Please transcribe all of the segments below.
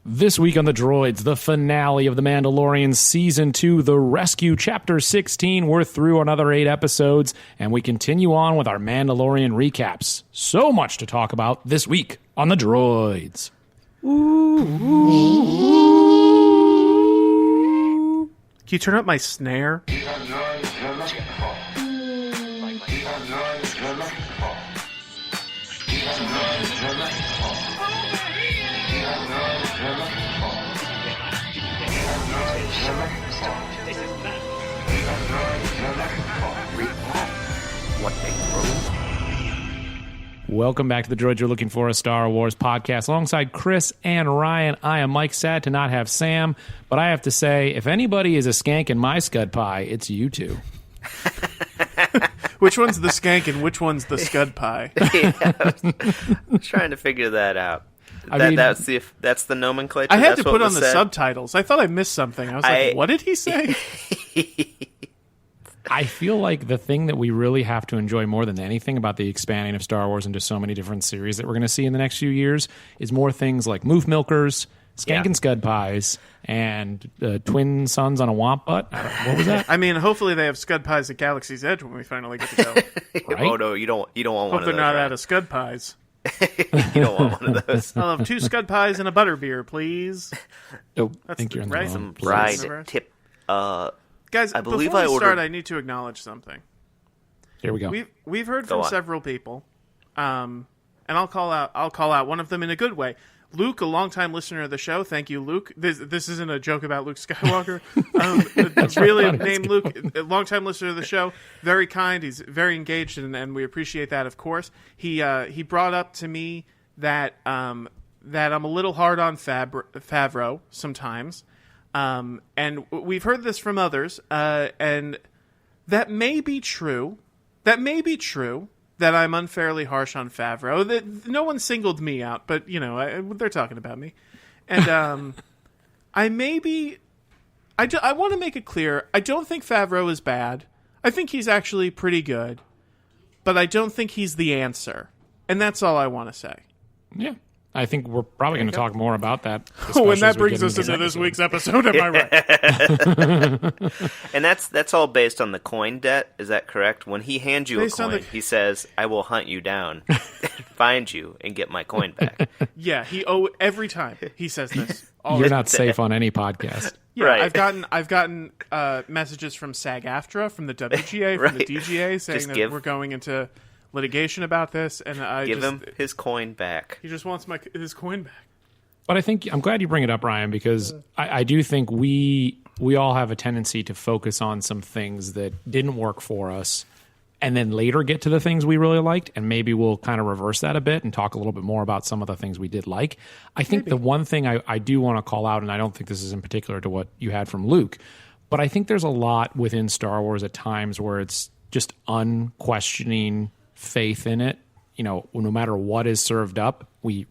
This week on The Droids, the finale of The Mandalorian Season 2, The Rescue, Chapter 16. We're through another 8 episodes, and we continue on with our Mandalorian recaps. So much to talk about this week on The Droids. Ooh. Can you turn up my snare? Welcome back to The Droids You're Looking For, a Star Wars podcast. Alongside Chris and Ryan, I am Mike, sad to not have Sam, but I have to say, if anybody is a skank in my scud pie, it's you two. Which one's the skank and which one's the scud pie? Yeah, I'm trying to figure that out. That's the nomenclature. I had to put on the subtitles. I thought I missed something. I was like, what did he say? I feel like the thing that we really have to enjoy more than anything about the expanding of Star Wars into so many different series that we're going to see in the next few years is more things like moof milkers, skank and scud pies, and twin sons on a womp butt. What was that? I mean, hopefully they have scud pies at Galaxy's Edge when we finally get to go. Right? Oh no, you don't want one of those. Hope they're not out of scud pies. You don't want one of those. I'll have 2 scud pies and a butter beer, please. Oh, I think you're in the right? wrong Some fried tip. Guys, I believe before I we ordered... start, I need to acknowledge something. Here we go. We've heard from several people, and I'll call out one of them in a good way. Luke, a longtime listener of the show. Thank you, Luke. This isn't a joke about Luke Skywalker. Really named Luke, a longtime listener of the show. Very kind. He's very engaged, and we appreciate that, of course. He brought up to me that I'm a little hard on Favreau sometimes. And we've heard this from others, and that may be true. That may be true that I'm unfairly harsh on Favreau. That no one singled me out, but you know they're talking about me. And I want to make it clear. I don't think Favreau is bad. I think he's actually pretty good, but I don't think he's the answer. And that's all I want to say. Yeah. I think we're probably going to talk more about that. Oh, and that brings us into this week's episode. Am I right? And that's all based on the coin debt. Is that correct? When he hands you a coin, he says, "I will hunt you down, find you, and get my coin back." Yeah, every time he says this. You're not safe on any podcast. Yeah, right. I've gotten messages from SAG-AFTRA, from the WGA, from the DGA, saying that we're going into litigation about this, and give him his coin back. He just wants his coin back. But I'm glad you bring it up, Ryan, because I do think we all have a tendency to focus on some things that didn't work for us, and then later get to the things we really liked, and maybe we'll kind of reverse that a bit and talk a little bit more about some of the things we did like. I think the one thing I do want to call out, and I don't think this is in particular to what you had from Luke, but I think there's a lot within Star Wars at times where it's just unquestioning faith in it. You know, no matter what is served up, we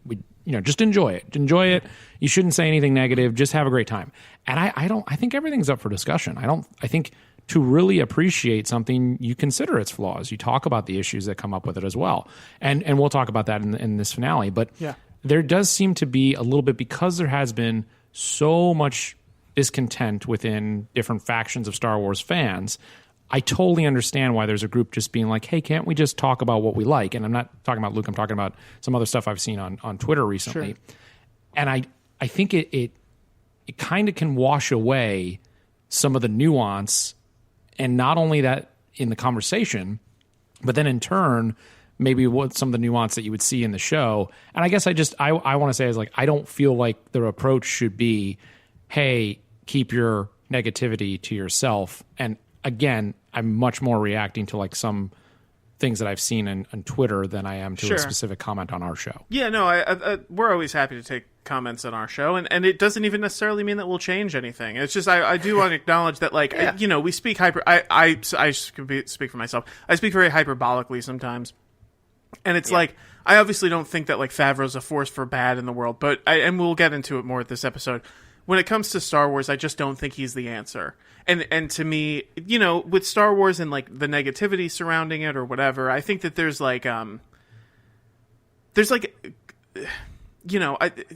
just enjoy it. Enjoy it. You shouldn't say anything negative. Just have a great time. And I think everything's up for discussion. I think to really appreciate something, you consider its flaws. You talk about the issues that come up with it as well. And we'll talk about that in this finale. But there does seem to be a little bit, because there has been so much discontent within different factions of Star Wars fans. I totally understand why there's a group just being like, hey, can't we just talk about what we like? And I'm not talking about Luke. I'm talking about some other stuff I've seen on Twitter recently. Sure. And I think it kind of can wash away some of the nuance, and not only that in the conversation, but then in turn, maybe what some of the nuance that you would see in the show. And I guess I want to say is like, I don't feel like their approach should be, hey, keep your negativity to yourself. And again, I'm much more reacting to like some things that I've seen on Twitter than I am to a specific comment on our show. Yeah, no, we're always happy to take comments on our show, and it doesn't even necessarily mean that we'll change anything. It's just I do want to acknowledge that, like, we speak I speak for myself. I speak very hyperbolically sometimes, and it's like, I obviously don't think that like Favreau's a force for bad in the world, but and we'll get into it more at this episode. When it comes to Star Wars, I just don't think he's the answer. And to me, with Star Wars and like the negativity surrounding it or whatever, I think that there's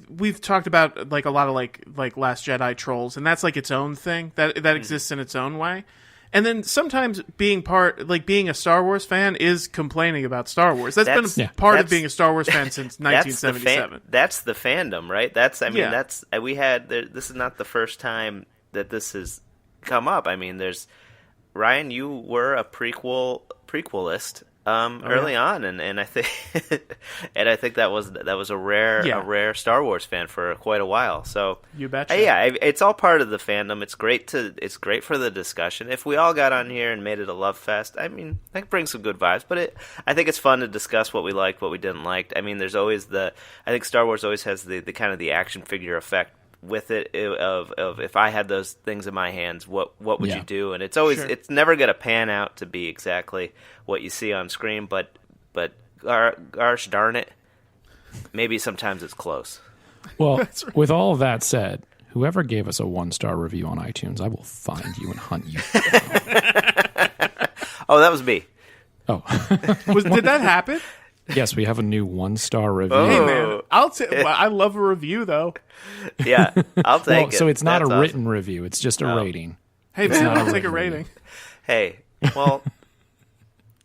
we've talked about like a lot of like Last Jedi trolls, and that's like its own thing that exists in its own way. And then sometimes being a Star Wars fan is complaining about Star Wars. That's been part of being a Star Wars fan since 1977. That's the fandom, right? This is not the first time that this has come up. I mean, Ryan, you were a prequelist early on, and I think that was a rare Star Wars fan for quite a while. So you betcha. It's all part of the fandom. It's great for the discussion. If we all got on here and made it a love fest, I mean, that brings some good vibes. But I think it's fun to discuss what we liked, what we didn't like. I mean, there's always I think Star Wars always has the kind of the action figure effect with it of if I had those things in my hands, what would you do? And it's always it's never going to pan out to be exactly what you see on screen, but gosh darn it, maybe sometimes it's close. Well, right. With all of that said, whoever gave us a 1-star review on iTunes, I will find you and hunt you. Oh, that was me. Oh, did that happen? Yes, we have a new 1-star review. Oh. Hey man, I love a review though. Yeah, I'll take it. So it's not a written review; it's just a rating. Hey man, I'll take a rating. Hey, well,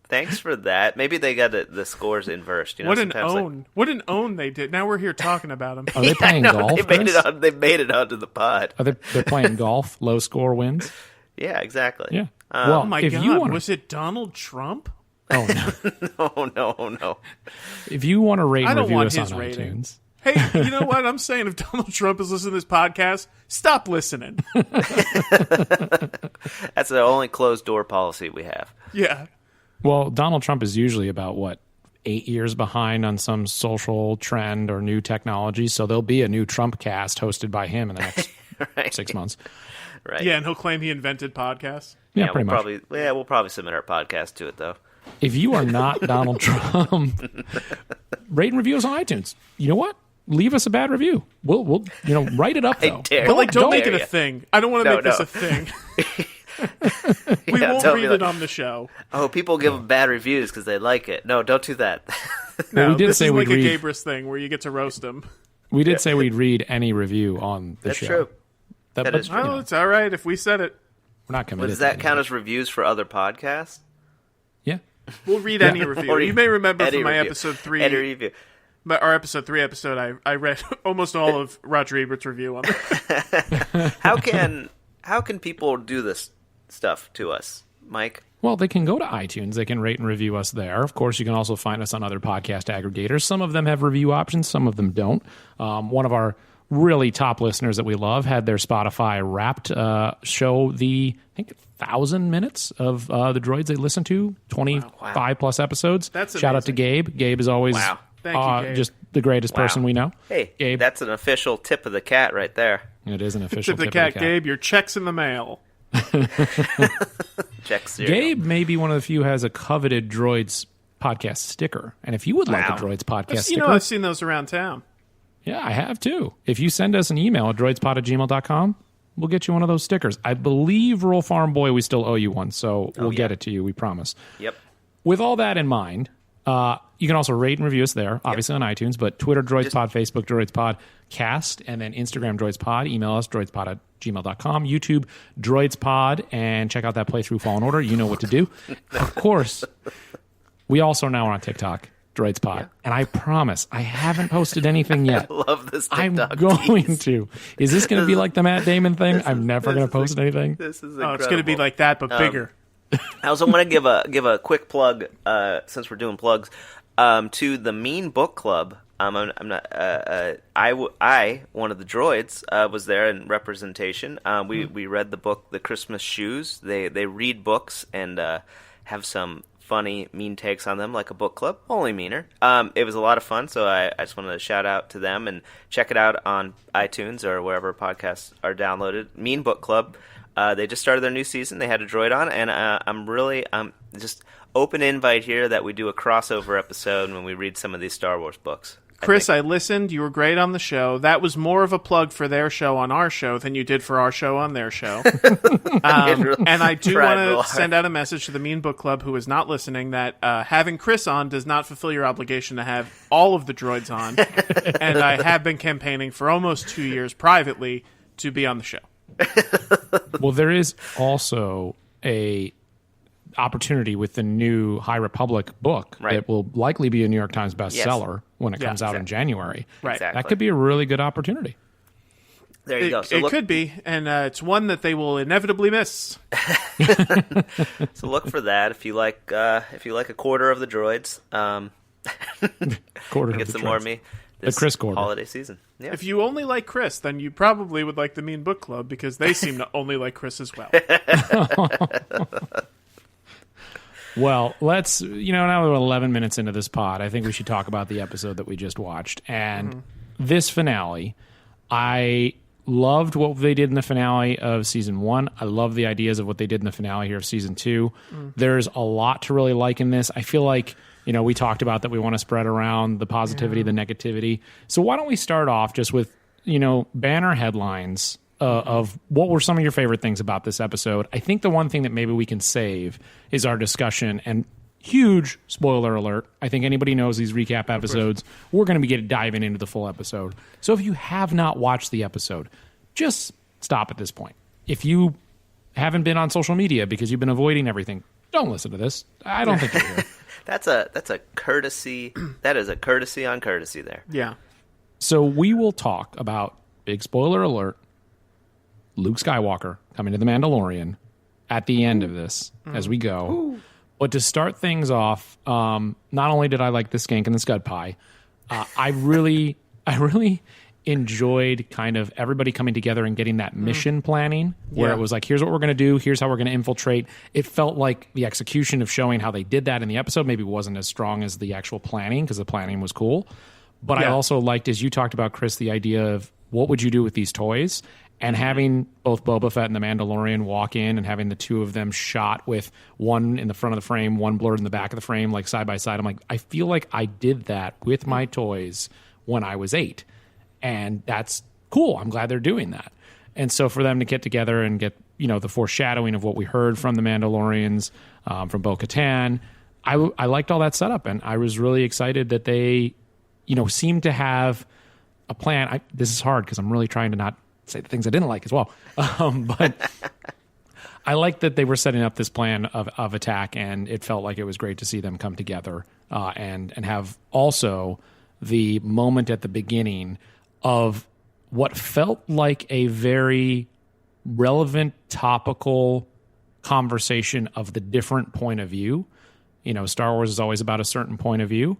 thanks for that. Maybe they got the scores inverse. What an own! What an own they did. Now we're here talking about them. Are they playing golf? They made it onto the pod. They're playing golf. Low score wins. Yeah, exactly. Yeah. Oh my God! Was it Donald Trump? Oh no! No. If you want to rate and review us on iTunes, hey, you know what I'm saying? If Donald Trump is listening to this podcast, stop listening. That's the only closed door policy we have. Yeah. Well, Donald Trump is usually about 8 years behind on some social trend or new technology, so there'll be a new Trump cast hosted by him in the next 6 months. Right. Yeah, and he'll claim he invented podcasts. Yeah, pretty much. We'll probably submit our podcast to it though. If you are not Donald Trump, rate and review us on iTunes. You know what? Leave us a bad review. We'll write it up though. But don't make it a thing. I don't want to make this a thing. We won't read it on the show. Oh, people give them bad reviews because they like it. No, don't do that. No, we did this say is like a Gabrus thing where you get to roast them. We did say we'd read any review on the show. True. That is true. Oh, it's all right if we said it. We're not committed. But does that count as reviews for other podcasts? Yeah. We'll read any review. You may remember from my episode 3. Any review. Our episode 3 episode, I read almost all of Roger Ebert's review on it. How can people do this stuff to us, Mike? Well, they can go to iTunes. They can rate and review us there. Of course, you can also find us on other podcast aggregators. Some of them have review options. Some of them don't. One of our really top listeners that we love had their Spotify Wrapped show I think 1,000 minutes of the droids they listened to, 25 plus episodes. That's amazing. Shout out to Gabe. Gabe is always Thank you, Gabe. Just the greatest person we know. Hey, Gabe. That's an official tip of the cat right there. It is an official tip of the cat. Gabe, your check's in the mail. Check cereal. Gabe may be one of the few who has a coveted Droids podcast sticker. And if you would like a Droids podcast sticker... I've seen those around town. Yeah, I have too. If you send us an email at droidspod@gmail.com, we'll get you one of those stickers. I believe, Rural Farm Boy, we still owe you one, so we'll get it to you, we promise. Yep. With all that in mind, you can also rate and review us there, obviously on iTunes, but Twitter, DroidsPod, Facebook, DroidsPod, Cast, and then Instagram, DroidsPod. Email us, droidspod@gmail.com. YouTube, DroidsPod, and check out that playthrough Fallen Order. You know what to do. Of course, we also now are on TikTok. DroidsPod. Yeah. And I promise, I haven't posted anything yet. I love this TikTok. I'm going to. Is this going to be like the Matt Damon thing? I'm never going to post anything. This is incredible. It's going to be like that, but bigger. I also want to give a quick plug, since we're doing plugs, to the Mean Book Club. I'm not. I one of the droids was there in representation. We read the book, The Christmas Shoes. They read books and have some funny, mean takes on them, like a book club, only meaner. It was a lot of fun, so I just wanted to shout out to them and check it out on iTunes or wherever podcasts are downloaded. Mean Book Club. They just started their new season. They had a droid on, and I'm just open invite here that we do a crossover episode when we read some of these Star Wars books. Chris, I listened. You were great on the show. That was more of a plug for their show on our show than you did for our show on their show. And I do want to send out a message to the Mean Book Club who is not listening that having Chris on does not fulfill your obligation to have all of the droids on. And I have been campaigning for almost 2 years privately to be on the show. Well, there is also a opportunity with the new High Republic book that will likely be a New York Times bestseller when it comes out in January. Right. Exactly. That could be a really good opportunity. There you go. So it could be, and it's one that they will inevitably miss. So look for that if you like a quarter of the droids. Quarter Get of some the more droids. of me The this Chris quarter. holiday season. Yeah. If you only like Chris, then you probably would like the Mean Book Club because they seem to only like Chris as well. Well, let's, now we're 11 minutes into this pod, I think we should talk about the episode that we just watched. And this finale, I loved what they did in the finale of season 1. I love the ideas of what they did in the finale here of season 2. There's a lot to really like in this. I feel like, we talked about that we want to spread around the positivity, the negativity. So why don't we start off just with, banner headlines of what were some of your favorite things about this episode. I think the one thing that maybe we can save is our discussion, and huge spoiler alert. I think anybody knows these recap episodes. We're going to be diving into the full episode. So if you have not watched the episode, just stop at this point. If you haven't been on social media because you've been avoiding everything, don't listen to this. I don't think you're here. That's a courtesy. That is a courtesy on courtesy there. Yeah. So we will talk about, big spoiler alert, Luke Skywalker coming to the Mandalorian at the end of this as we go. But to start things off, not only did I like the skank and the scud pie, I really enjoyed kind of everybody coming together and getting that mission planning where it was like, here's what we're going to do. Here's how we're going to infiltrate. It felt like the execution of showing how they did that in the episode maybe wasn't as strong as the actual planning because the planning was cool. But I also liked, as you talked about, Chris, the idea of what would you do with these toys? And having both Boba Fett and the Mandalorian walk in and having the two of them shot with one in the front of the frame, one blurred in the back of the frame, like side by side. I'm like, I feel like I did that with my toys when I was 8. And that's cool. I'm glad they're doing that. And so for them to get together and get, the foreshadowing of what we heard from the Mandalorians, from Bo-Katan, I liked all that setup. And I was really excited that they, seemed to have a plan. This is hard because I'm really trying to not say the things I didn't like as well. But I like that they were setting up this plan of attack, and it felt like it was great to see them come together and have also the moment at the beginning of what felt like a very relevant, topical conversation of the different point of view. Star Wars is always about a certain point of view.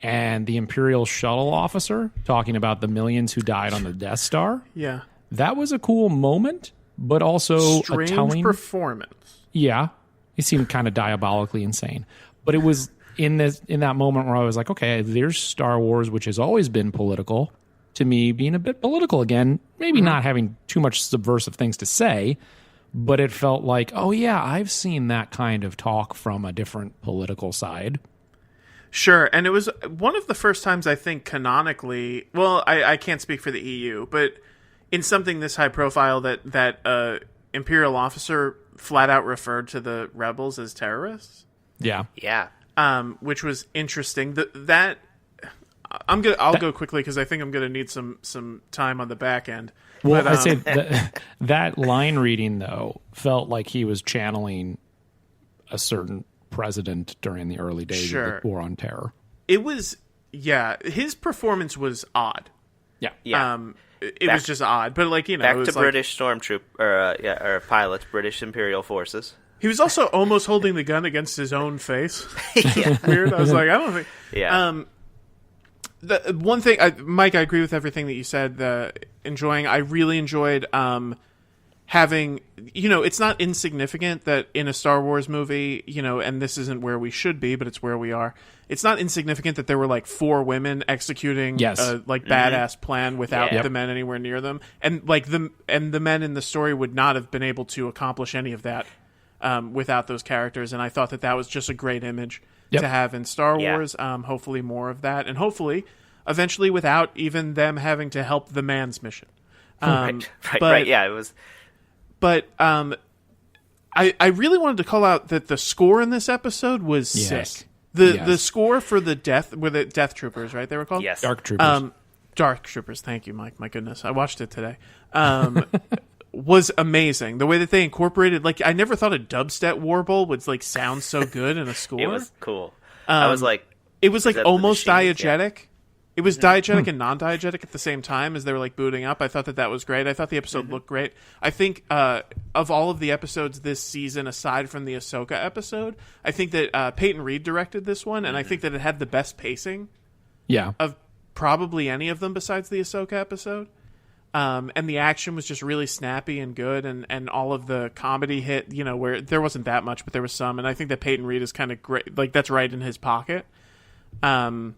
And the Imperial shuttle officer talking about the millions who died on the Death Star. Yeah. That was a cool moment, but also strange a telling performance. Yeah, he seemed kind of diabolically insane, but it was in that moment where I was like, okay, there's Star Wars, which has always been political. To me, being a bit political again, maybe not having too much subversive things to say, but it felt like, oh yeah, I've seen that kind of talk from a different political side. Sure, and it was one of the first times I think canonically. Well, I can't speak for the EU, but in something this high profile that Imperial officer flat out referred to the rebels as terrorists. Yeah. Which was interesting. I'll go quickly because I think I'm gonna need some time on the back end. Well, I'd say that line reading though felt like he was channeling a certain president during the early days of the War on Terror. It was, his performance was odd. Yeah. It was just odd, but back to British stormtroop or pilots, British Imperial forces. He was also almost holding the gun against his own face. Weird. I was like, I don't think. Yeah. The one thing, Mike, I agree with everything that you said. I really enjoyed having, it's not insignificant that in a Star Wars movie, and this isn't where we should be, but it's where we are. It's not insignificant that there were 4 women executing a badass plan without the men anywhere near them, and the men in the story would not have been able to accomplish any of that without those characters. And I thought that was just a great image to have in Star Wars. Hopefully more of that, and hopefully eventually without even them having to help the man's mission. Right. Yeah, it was. But I really wanted to call out that the score in this episode was sick. The score for the Death Troopers, right? They were called? Yes. Dark Troopers. Dark Troopers. Thank you, Mike. My goodness. I watched it today. Was amazing. The way that they incorporated, like, I never thought a dubstep warble would, like, sound so good in a score. It was cool. I was like... It was, like, almost diegetic. Yeah. It was diegetic and non-diegetic at the same time as they were, like, booting up. I thought that was great. I thought the episode looked great. I think of all of the episodes this season, aside from the Ahsoka episode, I think that Peyton Reed directed this one, and I think that it had the best pacing of probably any of them besides the Ahsoka episode. And the action was just really snappy and good, and all of the comedy hit, where there wasn't that much, but there was some, and I think that Peyton Reed is kind of great, like, that's right in his pocket. And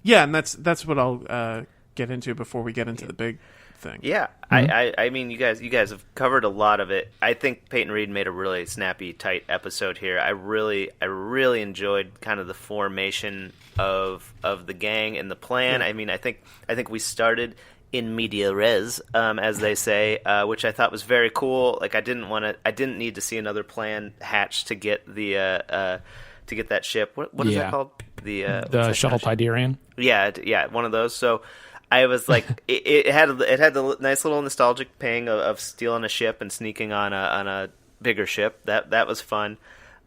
that's what I'll get into before we get into the big thing. Yeah, I mean, you guys have covered a lot of it. I think Peyton Reed made a really snappy, tight episode here. I really enjoyed kind of the formation of the gang and the plan. I mean, I think we started in media res, as they say, which I thought was very cool. Like, I didn't need to see another plan hatched to get the to get that ship. What is that called? The Shuttle Tydirian. Yeah, one of those. So I was like, it had the nice little nostalgic pang of stealing a ship and sneaking on a bigger ship. That was fun.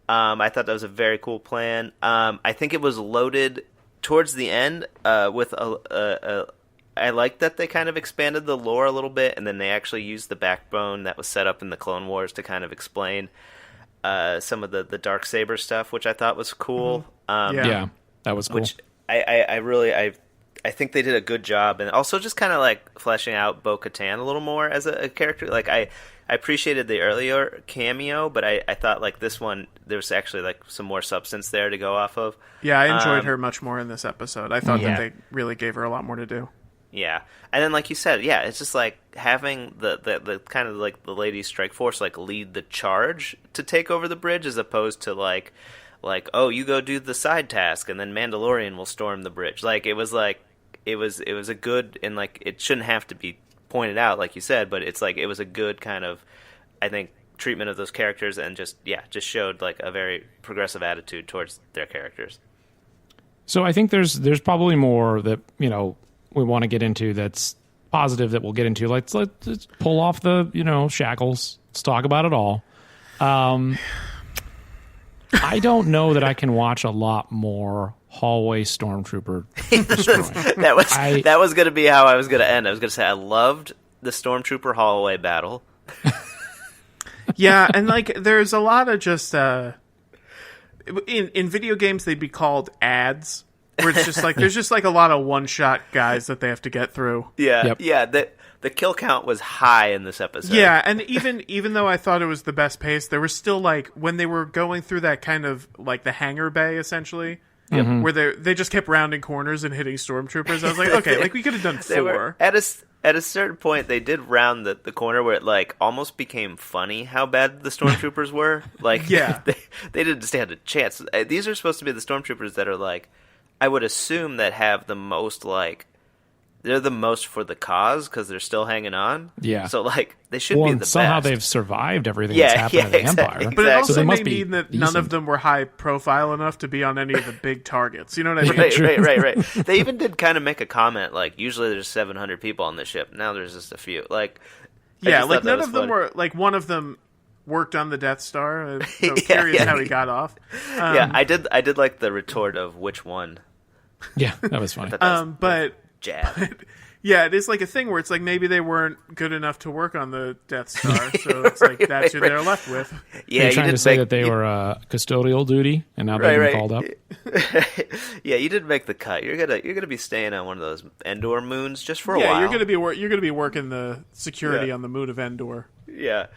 I thought that was a very cool plan. I think it was loaded towards the end with I like that they kind of expanded the lore a little bit, and then they actually used the backbone that was set up in the Clone Wars to kind of explain some of the Darksaber stuff, which I thought was cool. Yeah, that was cool. Which I think they did a good job, and also just kind of like fleshing out Bo-Katan a little more as a character. Like, I appreciated the earlier cameo, but I thought, like, this one, there was actually, like, some more substance there to go off of. Yeah, I enjoyed her much more in this episode. I thought that they really gave her a lot more to do. Yeah, and then, like you said, it's just like having the kind of like the Lady Strike Force like lead the charge to take over the bridge, as opposed to like oh, you go do the side task and then Mandalorian will storm the bridge. Like, it was a good, and like, it shouldn't have to be pointed out like you said, but it's like it was a good kind of, I think, treatment of those characters, and just showed like a very progressive attitude towards their characters. So I think there's probably more that we want to get into that's positive that we'll get into. Let's pull off the shackles. Let's talk about it all. I don't know that I can watch a lot more hallway stormtrooper destroying. that was going to be how I was going to end. I was going to say I loved the stormtrooper hallway battle. Yeah, and like there's a lot of just in video games they'd be called ads. Where it's just like there's just like a lot of one-shot guys that they have to get through. Yeah, the kill count was high in this episode. Yeah, and even though I thought it was the best pace, there was still like when they were going through that kind of like the hangar bay essentially, where they just kept rounding corners and hitting stormtroopers. I was like, okay, like we could have done 4. At a certain point, they did round the corner where it like almost became funny how bad the stormtroopers were. Like, they didn't stand a chance. These are supposed to be the stormtroopers that are like, I would assume that have the most, like, they're the most for the cause because they're still hanging on. Yeah. So, like, they should be the best. Somehow they've survived everything that's happened to the Empire. Exactly. But it also so may mean that none of them were high profile enough to be on any of the big targets. You know what I mean? Right. They even did kind of make a comment, like, usually there's 700 people on this ship. Now there's just a few. Like, like, none of them were, like, one of them worked on the Death Star. So curious how he got off. I did like the retort of which one. Yeah, that was funny. But jab. Yeah, it is like a thing where it's like maybe they weren't good enough to work on the Death Star, so it's like that's who they're left with. Yeah, you're trying to say that they were custodial duty, and now they've been called up. Yeah, you didn't make the cut. You're gonna be staying on one of those Endor moons just for a while. Yeah, you're gonna be working the security on the moon of Endor. Yeah.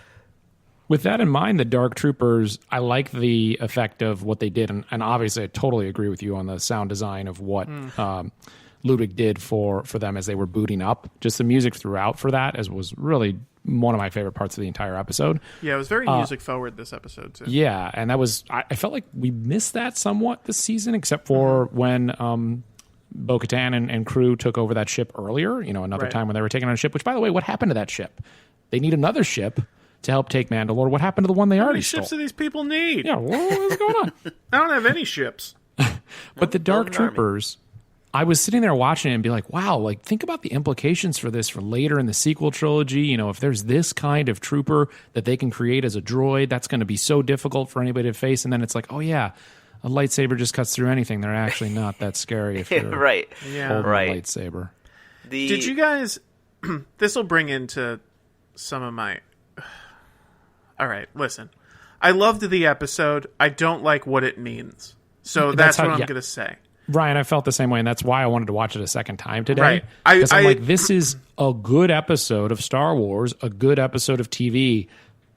With that in mind, the Dark Troopers, I like the effect of what they did, and obviously I totally agree with you on the sound design of what Ludwig did for them as they were booting up. Just the music throughout for that was really one of my favorite parts of the entire episode. Yeah, it was very music forward this episode too. Yeah, and that was I felt like we missed that somewhat this season, except for when Bo-Katan and crew took over that ship earlier, another Right. time when they were taking on a ship, which, by the way, what happened to that ship? They need another ship to help take Mandalore. What happened to the one they How already many ships stole? do these people need? Yeah, what is going on? I don't have any ships. But the Dark build an army. Troopers, I was sitting there watching it and be like, wow, like think about the implications for this for later in the sequel trilogy. If there's this kind of trooper that they can create as a droid, that's going to be so difficult for anybody to face. And then it's like, oh yeah, a lightsaber just cuts through anything. They're actually not that scary if you're Right. Yeah. holding Right. a lightsaber. Did you guys... this will bring into some of my... All right, listen. I loved the episode. I don't like what it means. So that's how- what I'm yeah. going to say. Ryan, I felt the same way, and that's why I wanted to watch it a second time today. Right. Because I'm I- like, this is a good episode of Star Wars, a good episode of TV,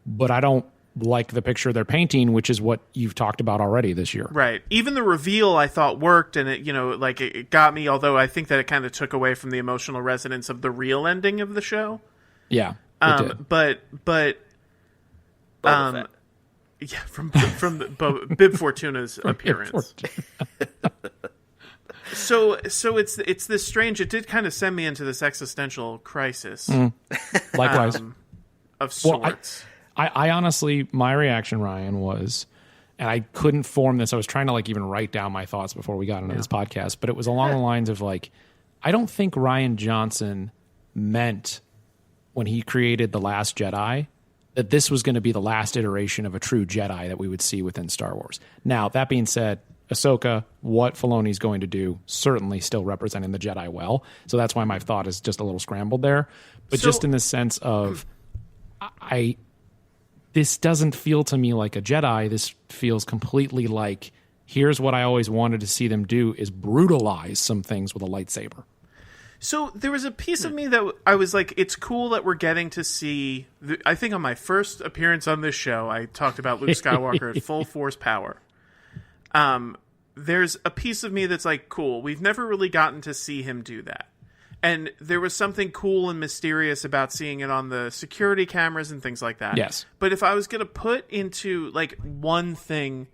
but I don't like the picture they're painting, which is what you've talked about already this year. Right. Even the reveal I thought worked, and it got me, although I think that it kind of took away from the emotional resonance of the real ending of the show. Yeah, it did. But Boba Fett. yeah, from the Bib Fortuna's appearance. So it's this strange. It did kind of send me into this existential crisis Likewise. of Well, sorts. I honestly, my reaction, Ryan, was, and I couldn't form this. I was trying to even write down my thoughts before we got into this podcast, but it was along the lines of I don't think Rian Johnson meant when he created The Last Jedi that this was going to be the last iteration of a true Jedi that we would see within Star Wars. Now, that being said, Ahsoka, what Filoni's going to do, certainly still representing the Jedi well. So that's why my thought is just a little scrambled there. But just in the sense of, this doesn't feel to me like a Jedi. This feels completely like, here's what I always wanted to see them do, is brutalize some things with a lightsaber. So there was a piece of me that I was like, it's cool that we're getting to see... I think on my first appearance on this show, I talked about Luke Skywalker at full force power. There's a piece of me that's like, cool, we've never really gotten to see him do that. And there was something cool and mysterious about seeing it on the security cameras and things like that. Yes. But if I was going to put into one thing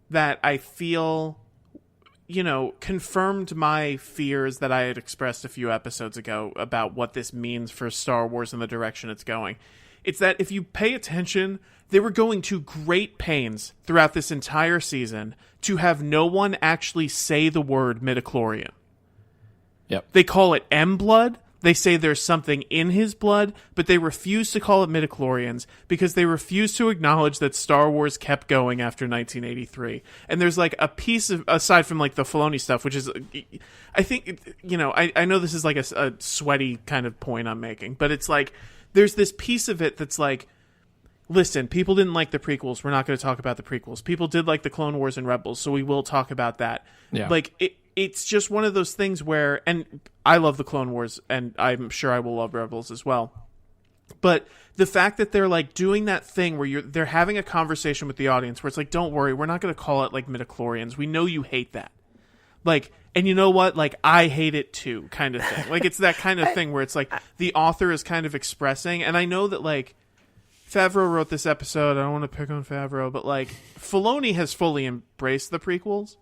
that I feel... confirmed my fears that I had expressed a few episodes ago about what this means for Star Wars and the direction it's going. It's that if you pay attention, they were going to great pains throughout this entire season to have no one actually say the word midichlorian. Yep. They call it M-blood. They say there's something in his blood, but they refuse to call it midichlorians because they refuse to acknowledge that Star Wars kept going after 1983. And there's a piece of, aside from the Filoni stuff, which is, I think, I know this is a sweaty kind of point I'm making, but it's there's this piece of it that's listen, people didn't like the prequels. We're not going to talk about the prequels. People did like the Clone Wars and Rebels, so we will talk about that. Yeah. It's just one of those things where, and I love the Clone Wars, and I'm sure I will love Rebels as well. But the fact that they're doing that thing where they're having a conversation with the audience where it's don't worry, we're not going to call it midichlorians. We know you hate that. And you know what? I hate it too, kind of thing. It's that kind of thing where it's the author is kind of expressing, and I know that Favreau wrote this episode. I don't want to pick on Favreau, but Filoni has fully embraced the prequels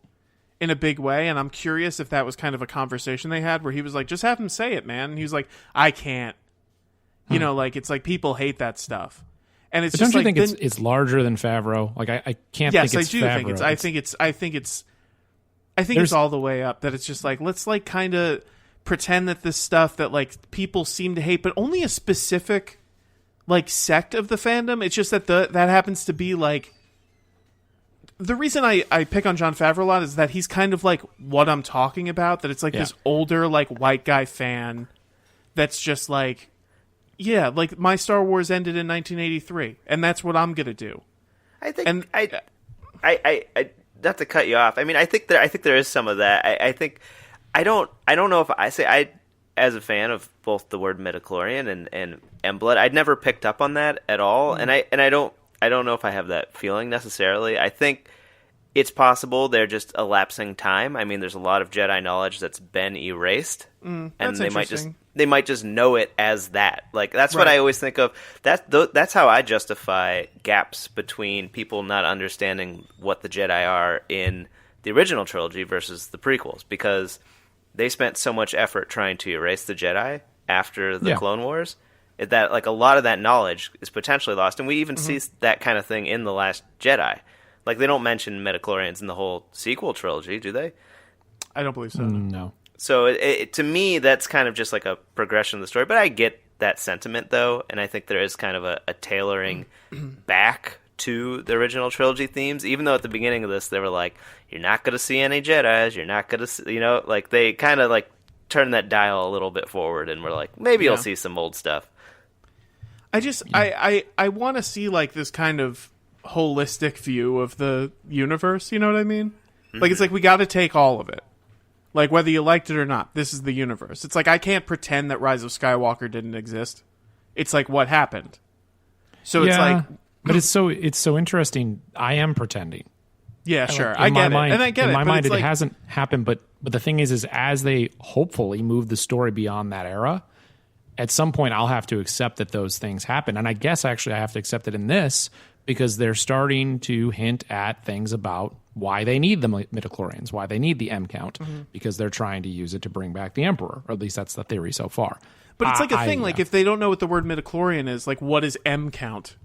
in a big way, and I'm curious if that was kind of a conversation they had where he was just have him say it, man. And he was I can't. It's people hate that stuff. And it's But just don't you think it's larger than Favreau? I can't think it's Favreau. I think it's all the way up, that it's just let's kind of pretend that this stuff that people seem to hate, but only a specific sect of the fandom. It's just that that happens to be the reason I pick on Jon Favreau a lot is that he's kind of what I'm talking about, that it's this older white guy fan that's just yeah, my Star Wars ended in 1983 and that's what I'm gonna do. I think, and I not to cut you off. I mean, I think there is some of that. I don't know if I as a fan of both the word midichlorian and M-blood, I'd never picked up on that at all, and I don't know if I have that feeling necessarily. I think it's possible they're just elapsing time. I mean, there's a lot of Jedi knowledge that's been erased, and they might just know it as that. That's what I always think of. That's how I justify gaps between people not understanding what the Jedi are in the original trilogy versus the prequels, because they spent so much effort trying to erase the Jedi after the Clone Wars that like a lot of that knowledge is potentially lost, and we even see that kind of thing in The Last Jedi. Like, they don't mention midichlorians in the whole sequel trilogy, do they? I don't believe so. No. So to me, that's kind of just like a progression of the story. But I get that sentiment, though, and I think there is kind of a tailoring back to the original trilogy themes, even though at the beginning of this they were like, you're not going to see any Jedis, you're not going to see, like they kind of like turned that dial a little bit forward, and we're like, maybe you'll see some old stuff. I want to see like this kind of holistic view of the universe, you know what I mean? Like, it's like, we got to take all of it. Like, whether you liked it or not, this is the universe. It's like, I can't pretend that Rise of Skywalker didn't exist. It's like, what happened? So it's like... But it's so interesting. I am pretending. Yeah, sure. I get it. And I get it. In my mind, it hasn't happened. But the thing is as they hopefully move the story beyond that era, at some point I'll have to accept that those things happen. And I guess actually I have to accept it in this, because they're starting to hint at things about why they need the midichlorians, why they need the M count, because they're trying to use it to bring back the Emperor. Or at least that's the theory so far. But it's like a thing. Like, if they don't know what the word midichlorian is, like, what is M count?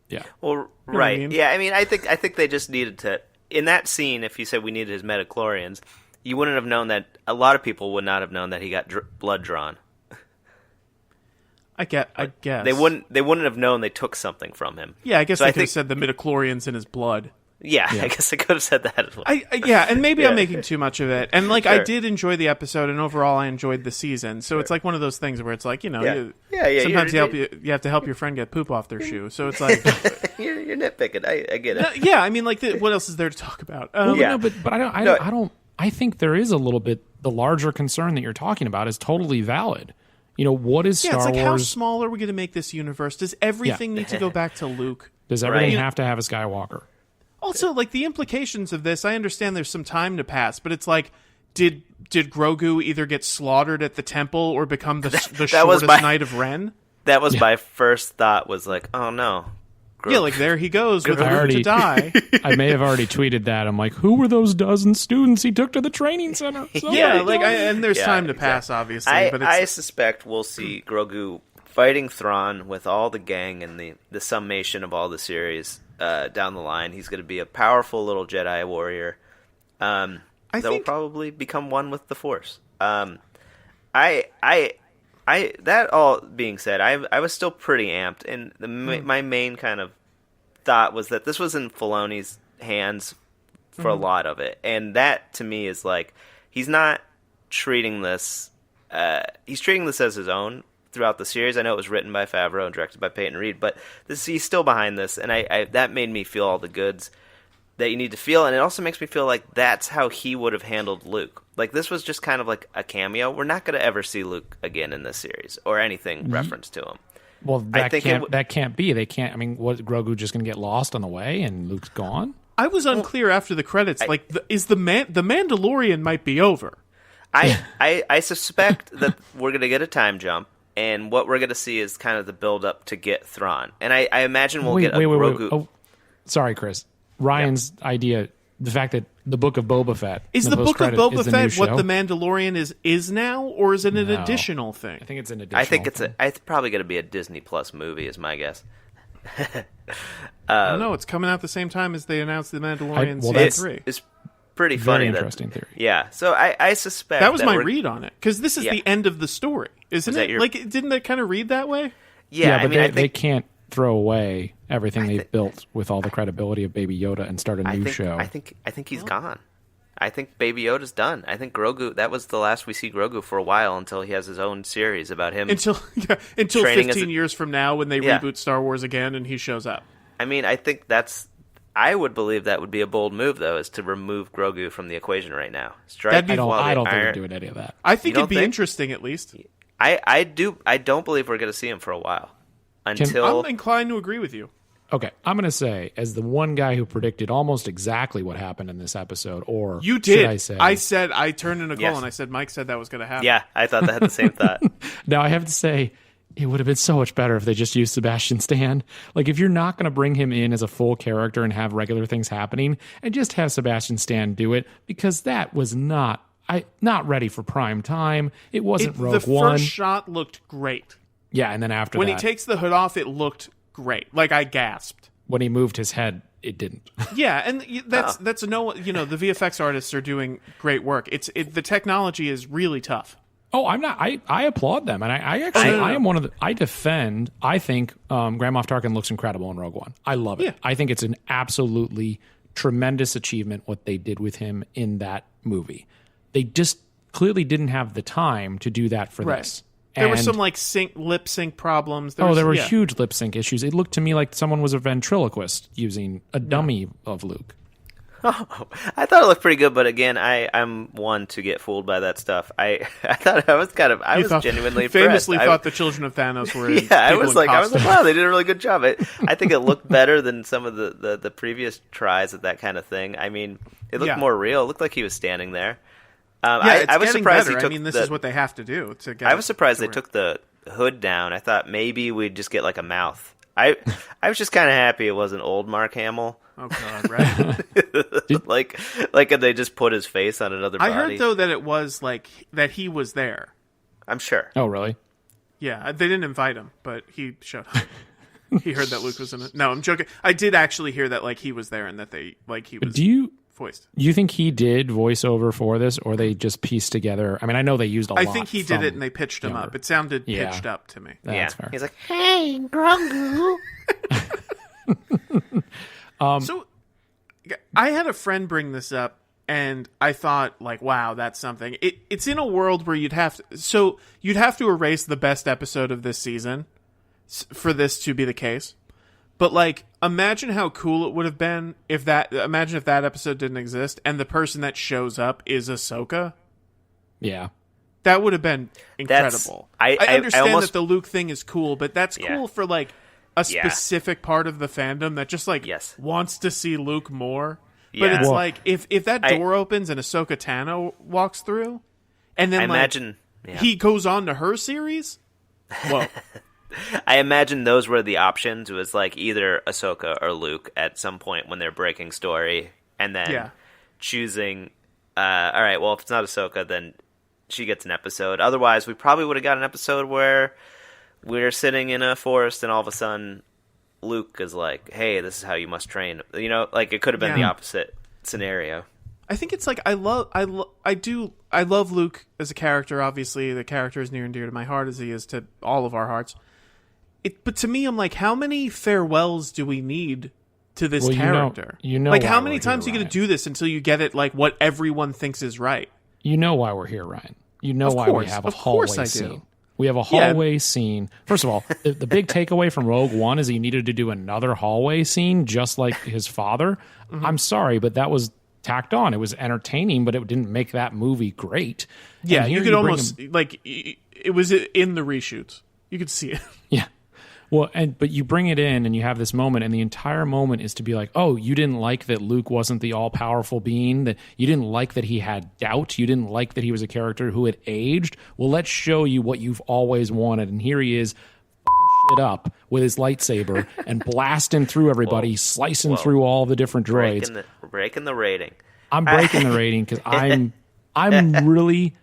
Yeah. Well, right. I mean? Yeah, I mean, I think they just needed to, in that scene, if you said we needed his midichlorians, you wouldn't have known that, a lot of people would not have known that he got blood drawn. I guess. They wouldn't have known they took something from him. Yeah, I guess they could have said the midichlorians in his blood. Yeah, I guess I could have said that as well. And maybe I'm making too much of it. And, like, sure. I did enjoy the episode, and overall I enjoyed the season. So it's like one of those things where it's like, sometimes you have to help your friend get poop off their shoe. So it's like... you're nitpicking. I get it. Yeah, I mean, like, what else is there to talk about? But I don't... I think there is a little bit... The larger concern that you're talking about is totally valid. What is Star Wars... how small are we going to make this universe? Does everything need to go back to Luke? Does everything have to have a Skywalker? Also, like, the implications of this, I understand there's some time to pass, but it's like, did Grogu either get slaughtered at the temple or become the shortest Knight of Ren? That was my first thought, was like, oh no. Yeah, like, there he goes with Luke to die. I may have already tweeted that. I'm like, who were those dozen students he took to the training center? And there's time to pass, obviously. But I suspect we'll see Grogu fighting Thrawn with all the gang and the summation of all the series down the line. He's going to be a powerful little Jedi warrior that will probably become one with the Force. That all being said, I was still pretty amped, and my main kind of thought was that this was in Filoni's hands for a lot of it, and that to me is like, he's not treating this. He's treating this as his own throughout the series. I know it was written by Favreau and directed by Peyton Reed, but he's still behind this, and I that made me feel all the goods that you need to feel, and it also makes me feel like that's how he would have handled Luke. Like, this was just kind of like a cameo. We're not going to ever see Luke again in this series, or anything reference to him. Well, that can't be. They can't. I mean, was Grogu just going to get lost on the way, and Luke's gone? I was unclear after the credits. The Mandalorian might be over. I suspect that we're going to get a time jump, and what we're going to see is kind of the build up to get Thrawn. And I imagine we'll get a Grogu. Wait. Oh, sorry, Chris. Ryan's idea, the fact that the Book of Boba Fett is the Book of Boba Fett what the Mandalorian is now, or is it an additional thing? I think it's an additional. I think it's probably going to be a Disney Plus movie, is my guess. I don't know. It's coming out the same time as they announced the Mandalorian season 3. It's pretty funny. Very interesting theory. Yeah. So I suspect that was my read on it, because this is the end of the story, isn't it? Like, didn't that kind of read that way? Yeah, but I think they can't throw away everything they've built with all the credibility of Baby Yoda and start a new show. I think he's gone. I think Baby Yoda's done. I think Grogu, that was the last we see Grogu for a while, until he has his own series about him. Until 15 years from now, when they reboot Star Wars again and he shows up. I mean, I would believe that would be a bold move, though, is to remove Grogu from the equation right now. I don't think we're doing any of that. I think it'd be interesting, at least. I don't believe we're going to see him for a while. I'm inclined to agree with you. Okay, I'm going to say, as the one guy who predicted almost exactly what happened in this episode, or you did. Should I say, I turned in a goal and I said Mike said that was going to happen. Yeah, I thought that had the same thought. Now I have to say, it would have been so much better if they just used Sebastian Stan. Like, if you're not going to bring him in as a full character and have regular things happening, and just have Sebastian Stan do it, because that was not. not ready for prime time. It wasn't Rogue The One. first shot looked great. Yeah, and then after when that, he takes the hood off, it looked great. Like, I gasped. when he moved his head, it didn't. Yeah, and that's no, the VFX artists are doing great work. The technology is really tough. Oh, I'm not. I applaud them, and I actually I am one of the. I defend. I think Grand Moff Tarkin looks incredible in Rogue One. I love it. Yeah. I think it's an absolutely tremendous achievement what they did with him in that movie. They just clearly didn't have the time to do that for this. There were some lip sync problems. There were huge lip sync issues. It looked to me like someone was a ventriloquist using a dummy of Luke. Oh, I thought it looked pretty good, but again, I'm one to get fooled by that stuff. I thought I was genuinely impressed. Famously thought the children of Thanos were. I was like, wow, they did a really good job. I think it looked better than some of the previous tries at that kind of thing. I mean, it looked more real. It looked like he was standing there. I was surprised better. he took. This is what they have to do to get. I was surprised they took the hood down. I thought maybe we'd just get like a mouth. I was just kind of happy it wasn't old Mark Hamill. Oh God, right? like they just put his face on another body. I heard though that it was like that he was there. I'm sure. Oh really? Yeah, they didn't invite him, but he showed up. He heard that Luke was in it. No, I'm joking. I did actually hear that he was there and that he was. Voiced. Do you think he did voiceover for this, or they just pieced together? I mean, I know they used a lot. I think he did it, and they pitched him up. It sounded pitched up to me. That's fair. He's like, "Hey, Grogu." So, I had a friend bring this up, and I thought, wow, that's something. It's in a world where you'd have to erase the best episode of this season for this to be the case. But imagine how cool it would have been if that episode didn't exist and the person that shows up is Ahsoka. Yeah. That would have been incredible. I understand that the Luke thing is cool, but that's cool for a specific part of the fandom that just wants to see Luke more. Yeah. But it's if that door opens and Ahsoka Tano walks through and then he goes on to her series. Whoa. I imagine those were the options. It was either Ahsoka or Luke at some point when they're breaking story, and then choosing. All right, well, if it's not Ahsoka, then she gets an episode. Otherwise, we probably would have got an episode where we're sitting in a forest, and all of a sudden, Luke is like, "Hey, this is how you must train." It could have been the opposite scenario. I think it's I love Luke as a character. Obviously, the character is near and dear to my heart, as he is to all of our hearts. But to me, I'm how many farewells do we need to this character? How many times are you going to do this until you get it what everyone thinks is right? You know why we're here, Ryan. You know why we have a hallway scene. We have a hallway scene. First of all, the big takeaway from Rogue One is he needed to do another hallway scene just like his father. Mm-hmm. I'm sorry, but that was tacked on. It was entertaining, but it didn't make that movie great. Yeah, you could almost it was in the reshoots. You could see it. Yeah. Well, but you bring it in and you have this moment, and the entire moment is to be like, oh, you didn't like that Luke wasn't the all-powerful being, that you didn't like that he had doubt, you didn't like that he was a character who had aged. Well, let's show you what you've always wanted, and here he is fucking shit up with his lightsaber and blasting through everybody, slicing through all the different droids. Breaking the rating. I'm breaking the rating because I'm really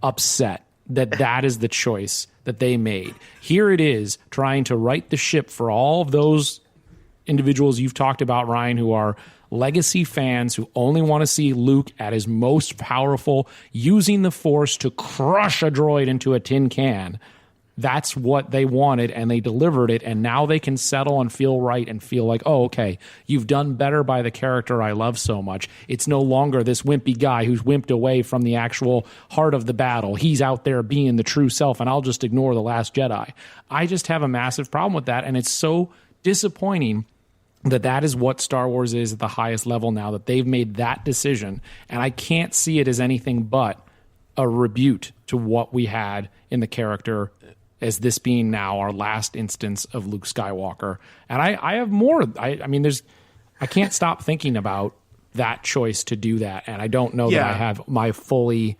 upset that is the choice that they made. Here it is, trying to right the ship for all of those individuals you've talked about, Ryan, who are legacy fans who only want to see Luke at his most powerful, using the Force to crush a droid into a tin can. That's what they wanted, and they delivered it, and now they can settle and feel right and feel like, oh, okay, you've done better by the character I love so much. It's no longer this wimpy guy who's wimped away from the actual heart of the battle. He's out there being the true self, and I'll just ignore The Last Jedi. I just have a massive problem with that, and it's so disappointing that is what Star Wars is at the highest level now, that they've made that decision, and I can't see it as anything but a rebuke to what we had in the character, as this being now our last instance of Luke Skywalker. And I have more. I mean, I can't stop thinking about that choice to do that. And I don't know that I have my fully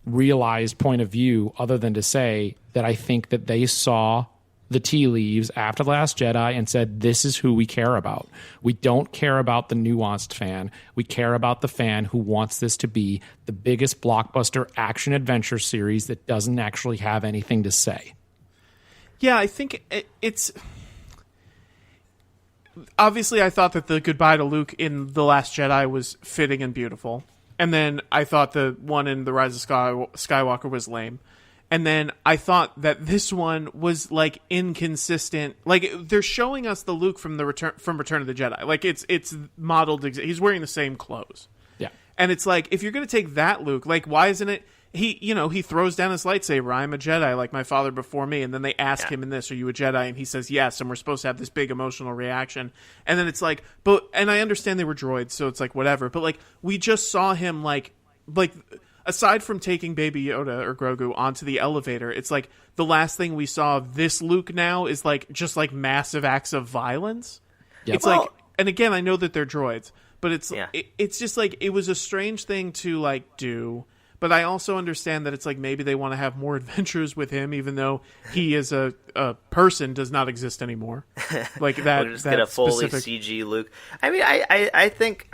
realized point of view other than to say that I think that they saw the tea leaves after The Last Jedi and said, this is who we care about. We don't care about the nuanced fan. We care about the fan who wants this to be the biggest blockbuster action adventure series that doesn't actually have anything to say. Yeah, I think it's... Obviously, I thought that the goodbye to Luke in The Last Jedi was fitting and beautiful. And then I thought the one in The Rise of Skywalker was lame. And then I thought that this one was like inconsistent. Like they're showing us the Luke from Return of the Jedi. Like it's modeled. He's wearing the same clothes. Yeah. And it's like, if you're going to take that Luke, like why isn't it? He throws down his lightsaber. I'm a Jedi, like my father before me. And then they ask him in this, "Are you a Jedi?" And he says yes. And we're supposed to have this big emotional reaction. And then it's like, and I understand they were droids, so it's like whatever. But like we just saw him like. Aside from taking Baby Yoda or Grogu onto the elevator, it's like the last thing we saw of this Luke now is like just like massive acts of violence. Yep. It's like, and again, I know that they're droids, but it's just like it was a strange thing to like do. But I also understand that it's like maybe they want to have more adventures with him, even though he as a person does not exist anymore. Like that. We'll just get a fully CG Luke. I mean, I think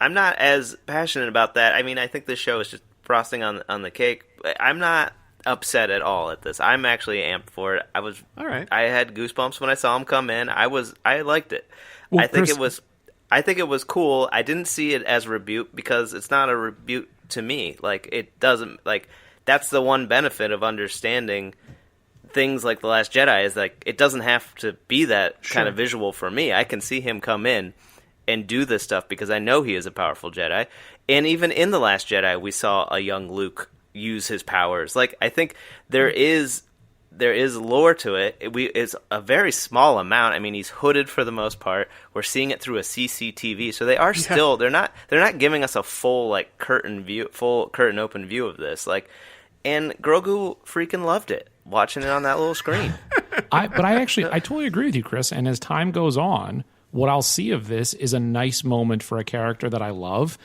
I'm not as passionate about that. I mean, I think this show is just frosting on the cake. I'm not upset at all at this. I'm actually amped for it. I was all right. I had goosebumps when I saw him come in. I liked it. Well, I think it was cool. I didn't see it as a rebuke because it's not a rebuke to me. Like it doesn't like that's the one benefit of understanding things like The Last Jedi is like it doesn't have to be that kind of visual for me. I can see him come in and do this stuff because I know he is a powerful Jedi. And even in The Last Jedi, we saw a young Luke use his powers. Like, I think there is lore to it. It's a very small amount. I mean, he's hooded for the most part. We're seeing it through a CCTV. So they are still, they're not giving us a full, like, curtain open view of this. Like, and Grogu freaking loved it, watching it on that little screen. I totally agree with you, Chris. And as time goes on, what I'll see of this is a nice moment for a character that I love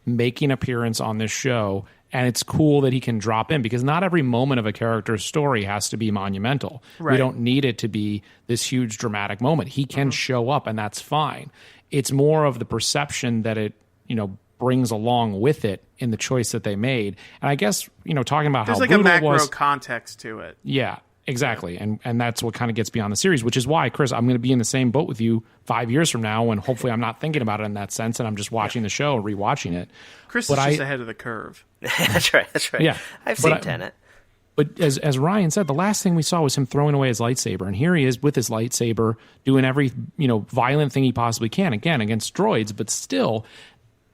making appearance on this show. And it's cool that he can drop in because not every moment of a character's story has to be monumental. Right. We don't need it to be this huge dramatic moment. He can show up and that's fine. It's more of the perception that it, brings along with it in the choice that they made. And I guess, talking about there's how like brutal a macro it was, context to it. Yeah. Exactly. And that's what kind of gets beyond the series, which is why, Chris, I'm going to be in the same boat with you 5 years from now, and hopefully I'm not thinking about it in that sense, and I'm just watching the show and rewatching it. Chris is just ahead of the curve. That's right. Yeah. I've seen Tenet. But as Ryan said, the last thing we saw was him throwing away his lightsaber, and here he is with his lightsaber doing every violent thing he possibly can, again, against droids, but still,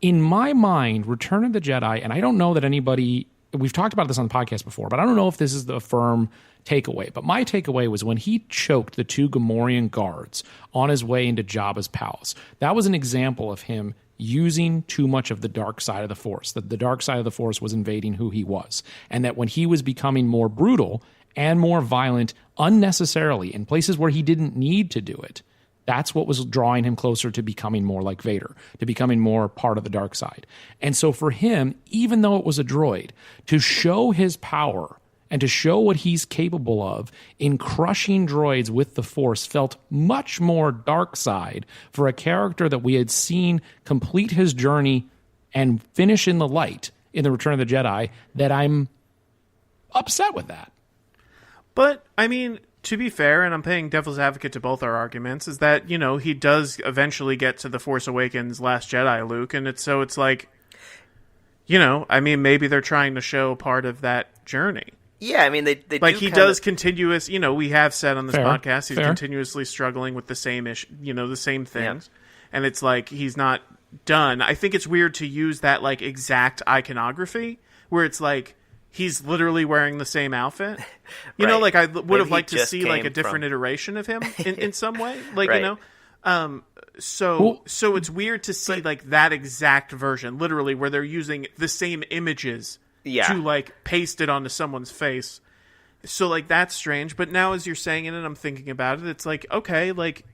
in my mind, Return of the Jedi, and I don't know that anybody... We've talked about this on the podcast before, but I don't know if this is the firm takeaway. But my takeaway was when he choked the two Gamorrean guards on his way into Jabba's palace. That was an example of him using too much of the dark side of the Force, that the dark side of the Force was invading who he was. And that when he was becoming more brutal and more violent unnecessarily in places where he didn't need to do it, that's what was drawing him closer to becoming more like Vader, to becoming more part of the dark side. And so for him, even though it was a droid, to show his power and to show what he's capable of in crushing droids with the Force felt much more dark side for a character that we had seen complete his journey and finish in the light in The Return of the Jedi, that I'm upset with that. But, I mean... To be fair, and I'm playing devil's advocate to both our arguments, is that, he does eventually get to the Force Awakens Last Jedi Luke, and it's like, maybe they're trying to show part of that journey. Yeah, I mean, they like he does continuous, we have said on this podcast, he's continuously struggling with the same the same things, and it's like he's not done. I think it's weird to use that, like, exact iconography, where it's like, he's literally wearing the same outfit. Like I would have liked to see like a different iteration of him in some way. Like, so it's weird to see like that exact version, literally, where they're using the same images to like paste it onto someone's face. So like that's strange. But now as you're saying it and I'm thinking about it, it's like, okay, like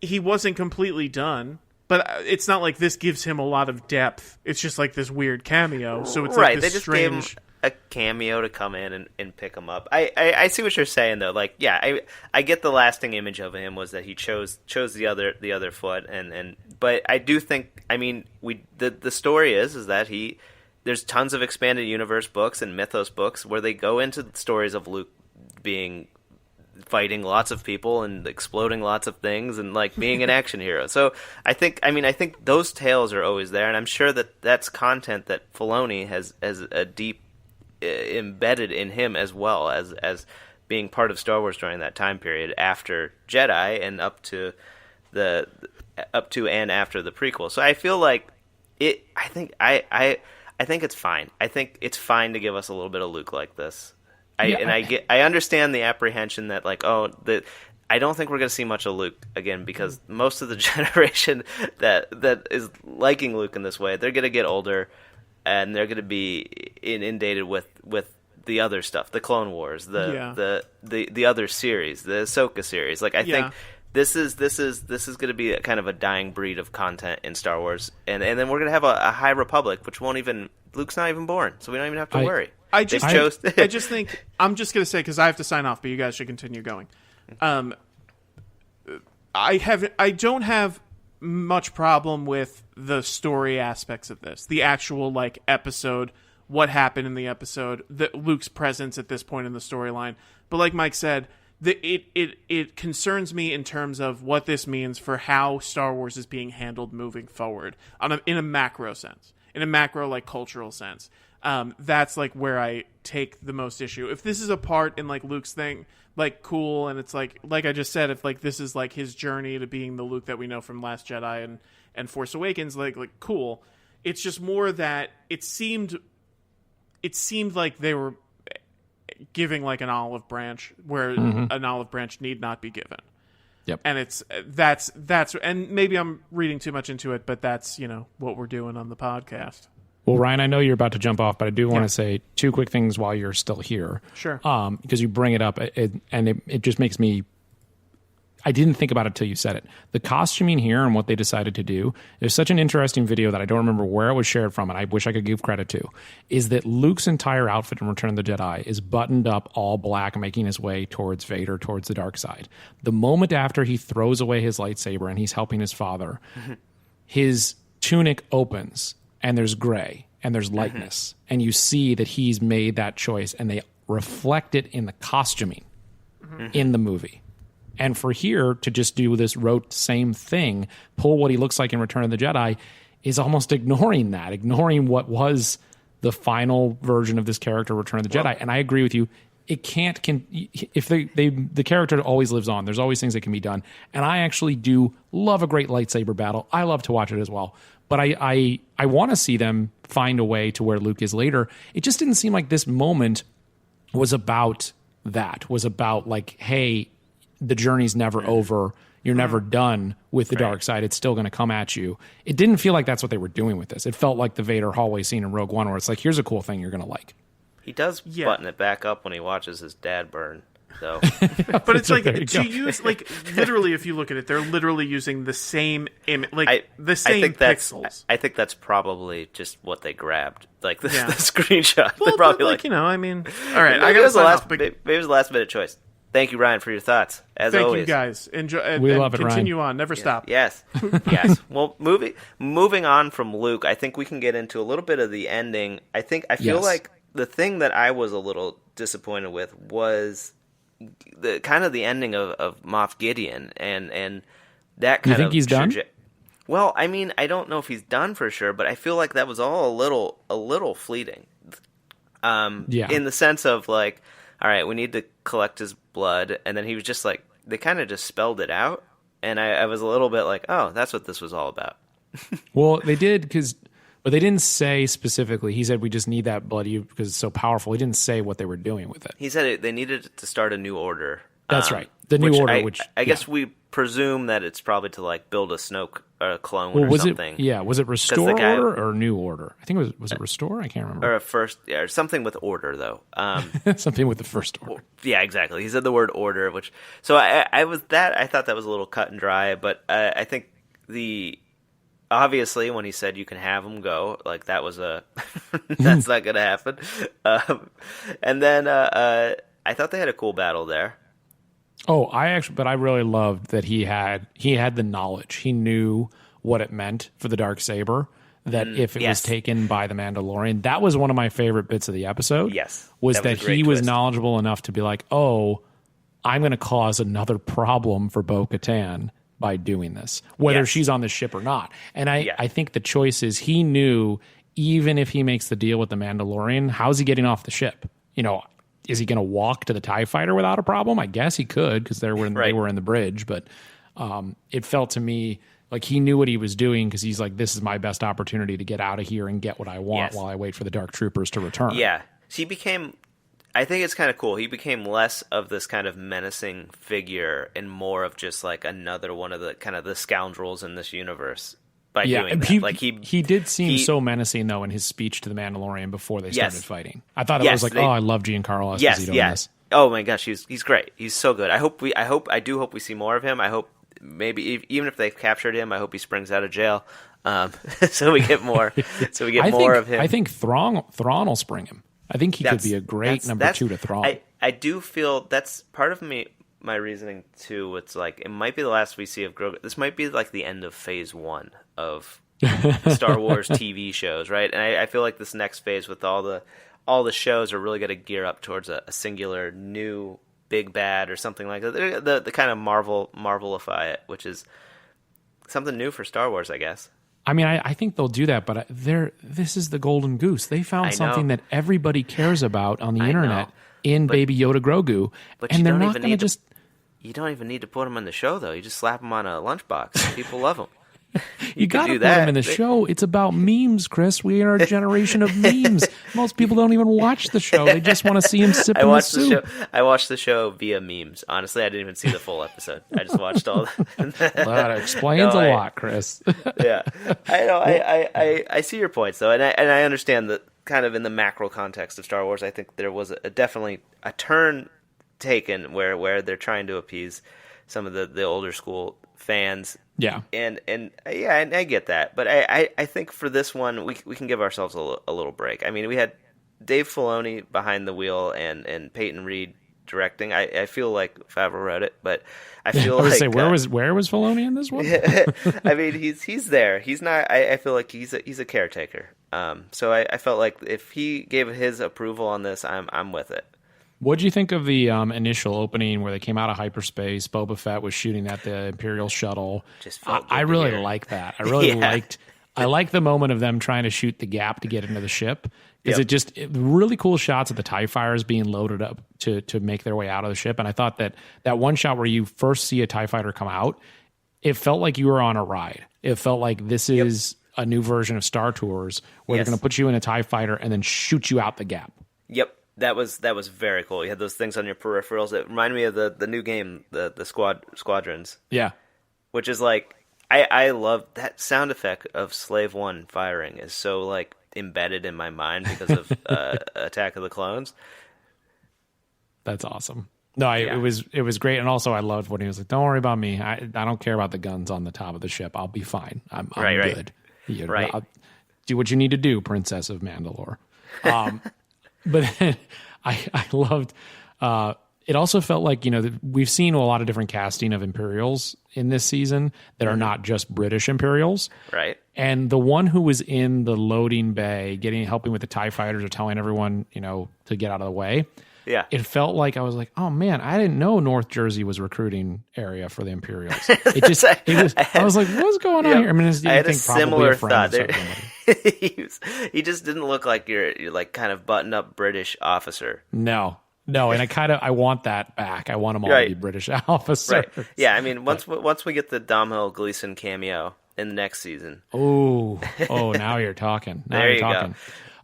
he wasn't completely done. But it's not like this gives him a lot of depth. It's just like this weird cameo. So it's like this strange... a cameo to come in and pick him up. I see what you're saying though. Like, yeah, I get the lasting image of him was that he chose the other foot, but I do think, I mean, the story is that there's tons of expanded universe books and mythos books where they go into the stories of Luke fighting lots of people and exploding lots of things and like being an action hero. So I think those tales are always there, and I'm sure that that's content that Filoni has a deep embedded in him as well as being part of Star Wars during that time period after Jedi and up to and after the prequel. So I feel like it. I think it's fine. I think it's fine to give us a little bit of Luke like this. I understand the apprehension that like, I don't think we're going to see much of Luke again because most of the generation that is liking Luke in this way, they're going to get older and they're going to be inundated with the other stuff, the Clone Wars, the other series, the Ahsoka series. Like I think this is going to be a kind of a dying breed of content in Star Wars, and then we're going to have a High Republic, which Luke's not even born, so we don't even have to worry. I just think I'm just going to say, because I have to sign off, but you guys should continue going. I don't have much problem with the story aspects of this, the actual like episode, what happened in the episode, Luke's presence at this point in the storyline. But like Mike said, it concerns me in terms of what this means for how Star Wars is being handled moving forward in a macro sense, in a macro like cultural sense. That's like where I take the most issue. If this is a part in like Luke's thing, like cool, and it's like I just said, if like this is like his journey to being the Luke that we know from Last Jedi and Force Awakens, like cool. It's just more that it seemed like they were giving like an olive branch where an olive branch need not be given. Yep. And that's and maybe I'm reading too much into it, but that's, what we're doing on the podcast. Well, Ryan, I know you're about to jump off, but I do want to say two quick things while you're still here. Sure. Because you bring it up, and it just makes me... I didn't think about it till you said it. The costuming here and what they decided to do, there's such an interesting video that I don't remember where it was shared from, and I wish I could give credit to, is that Luke's entire outfit in Return of the Jedi is buttoned up all black, making his way towards Vader, towards the dark side. The moment after he throws away his lightsaber and he's helping his father, his tunic opens, and there's gray, and there's lightness, and you see that he's made that choice, and they reflect it in the costuming in the movie. And for here to just do this rote same thing, pull what he looks like in Return of the Jedi, is almost ignoring what was the final version of this character, Return of the Jedi. And I agree with you. It if the character always lives on. There's always things that can be done. And I actually do love a great lightsaber battle. I love to watch it as well. But I want to see them find a way to where Luke is later. It just didn't seem like this moment was about that. Was about like, hey, the journey's never over. You're never done with the dark side. It's still going to come at you. It didn't feel like that's what they were doing with this. It felt like the Vader hallway scene in Rogue One where it's like, here's a cool thing you're going to like. He does button it back up when he watches his dad burn, though. But it's like, to use, like, literally, if you look at it, they're literally using the same the same pixels. I think that's probably just what they grabbed, like the screenshot. Well, They're probably all right, maybe it was the last minute choice. Thank you, Ryan, for your thoughts. As always, thank you guys. Enjoy. We love it, continue Ryan. on. Never stop. Yes, yes. Well, moving on from Luke, I think we can get into a little bit of the ending. I feel like the thing that I was a little disappointed with was the ending of Moff Gideon and that kind of. You think he's done? Well, I mean, I don't know if he's done for sure, but I feel like that was all a little fleeting. In the sense of like, all right, we need to collect his blood, and then he was just like, they kind of just spelled it out, and I was a little bit like, oh, that's what this was all about. Well, they did, but they didn't say specifically. He said, we just need that blood because it's so powerful. He didn't say what they were doing with it. He said they needed to start a new order. That's right. The new order, I guess we presume that it's probably to like build a Snoke clone or something. Was it restore order or new order? I think it was it restore? I can't remember. Or something with order though. Something with the first order. Yeah, exactly. He said the word order, which I thought that was a little cut and dry, but I think obviously, when he said you can have him go, like that was a that's not gonna happen. And then I thought they had a cool battle there. Oh, but I really loved that he had the knowledge. He knew what it meant for the Darksaber. That if it was taken by the Mandalorian, that was one of my favorite bits of the episode. Yes, was that he was knowledgeable enough to be like, oh, I'm going to cause another problem for Bo-Katan by doing this, whether she's on the ship or not. And I think the choice is he knew even if he makes the deal with the Mandalorian, how's he getting off the ship? You know, is he going to walk to the TIE fighter without a problem? I guess he could because they were in the bridge, but it felt to me like he knew what he was doing because he's like, this is my best opportunity to get out of here and get what I want while I wait for the Dark Troopers to return. Yeah. So he became, I think it's kind of cool. He became less of this kind of menacing figure and more of just like another one of the kind of the scoundrels in this universe by doing that. He did seem so menacing though in his speech to the Mandalorian before they started fighting. I thought it was like, I love Giancarlo Esposito in this. Oh my gosh, he's great. He's so good. I do hope we see more of him. I hope maybe even if they've captured him, I hope he springs out of jail, so we get more. So we get more of him. I think Thrawn will spring him. I think he could be a great number 2 to Thrawn. I do feel that's part of my reasoning too. It's like it might be the last we see of Grogu. This might be like the end of phase 1 of Star Wars TV shows, right? And I feel like this next phase with all the shows are really going to gear up towards a singular new big bad or something like that. The kind of Marvelify it, which is something new for Star Wars, I guess. I mean, I think they'll do that, but this is the golden goose. They found something that everybody cares about on the internet in Baby Yoda Grogu, and they're not going to just... You don't even need to put him in the show, though. You just slap him on a lunchbox. People love him. You got to put him in the show. It's about memes, Chris. We are a generation of memes. Most people don't even watch the show. They just want to see him sipping the soup. I watched the show via memes. Honestly, I didn't even see the full episode. I just watched all that explains a lot, Chris. Yeah. I know. I see your points, though, and I understand that kind of in the macro context of Star Wars, I think there was definitely a turn taken where they're trying to appease some of the older school fans. Yeah. And I get that. But I think for this one, we can give ourselves a little break. I mean, we had Dave Filoni behind the wheel and Peyton Reed directing. I feel like Favreau wrote it, but I feel I was like... where was Filoni in this one? I mean, he's there. He's not... I feel like he's a caretaker. So I felt like if he gave his approval on this, I'm with it. What did you think of the initial opening where they came out of hyperspace? Boba Fett was shooting at the Imperial shuttle. I really like that. I really I like the moment of them trying to shoot the gap to get into the ship because really cool shots of the TIE fighters being loaded up to make their way out of the ship. And I thought that one shot where you first see a TIE fighter come out, it felt like you were on a ride. It felt like this is a new version of Star Tours where they're going to put you in a TIE fighter and then shoot you out the gap. Yep. That was very cool. You had those things on your peripherals. It reminded me of the new game, the Squadrons. Yeah. Which is like, I love that sound effect of Slave One firing is so like embedded in my mind because of Attack of the Clones. That's awesome. No, it was great, and also I loved when he was like, "Don't worry about me. I don't care about the guns on the top of the ship. I'll be fine. I'm good. I'll do what you need to do, Princess of Mandalore." But then I loved. It also felt like we've seen a lot of different casting of Imperials in this season that are not just British Imperials, right? And the one who was in the loading bay, helping with the TIE fighters or telling everyone to get out of the way. Yeah, it felt like I was like, oh man, I didn't know North Jersey was recruiting area for the Imperials. I was like, what's going on here? I mean, I had a similar thought. He just didn't look like you're like kind of buttoned up British officer. No, and I want that back. I want them all to be British officers. Right. Yeah, I mean, once we get the Domhnall Gleeson cameo in the next season. Oh, now you're talking. There you go.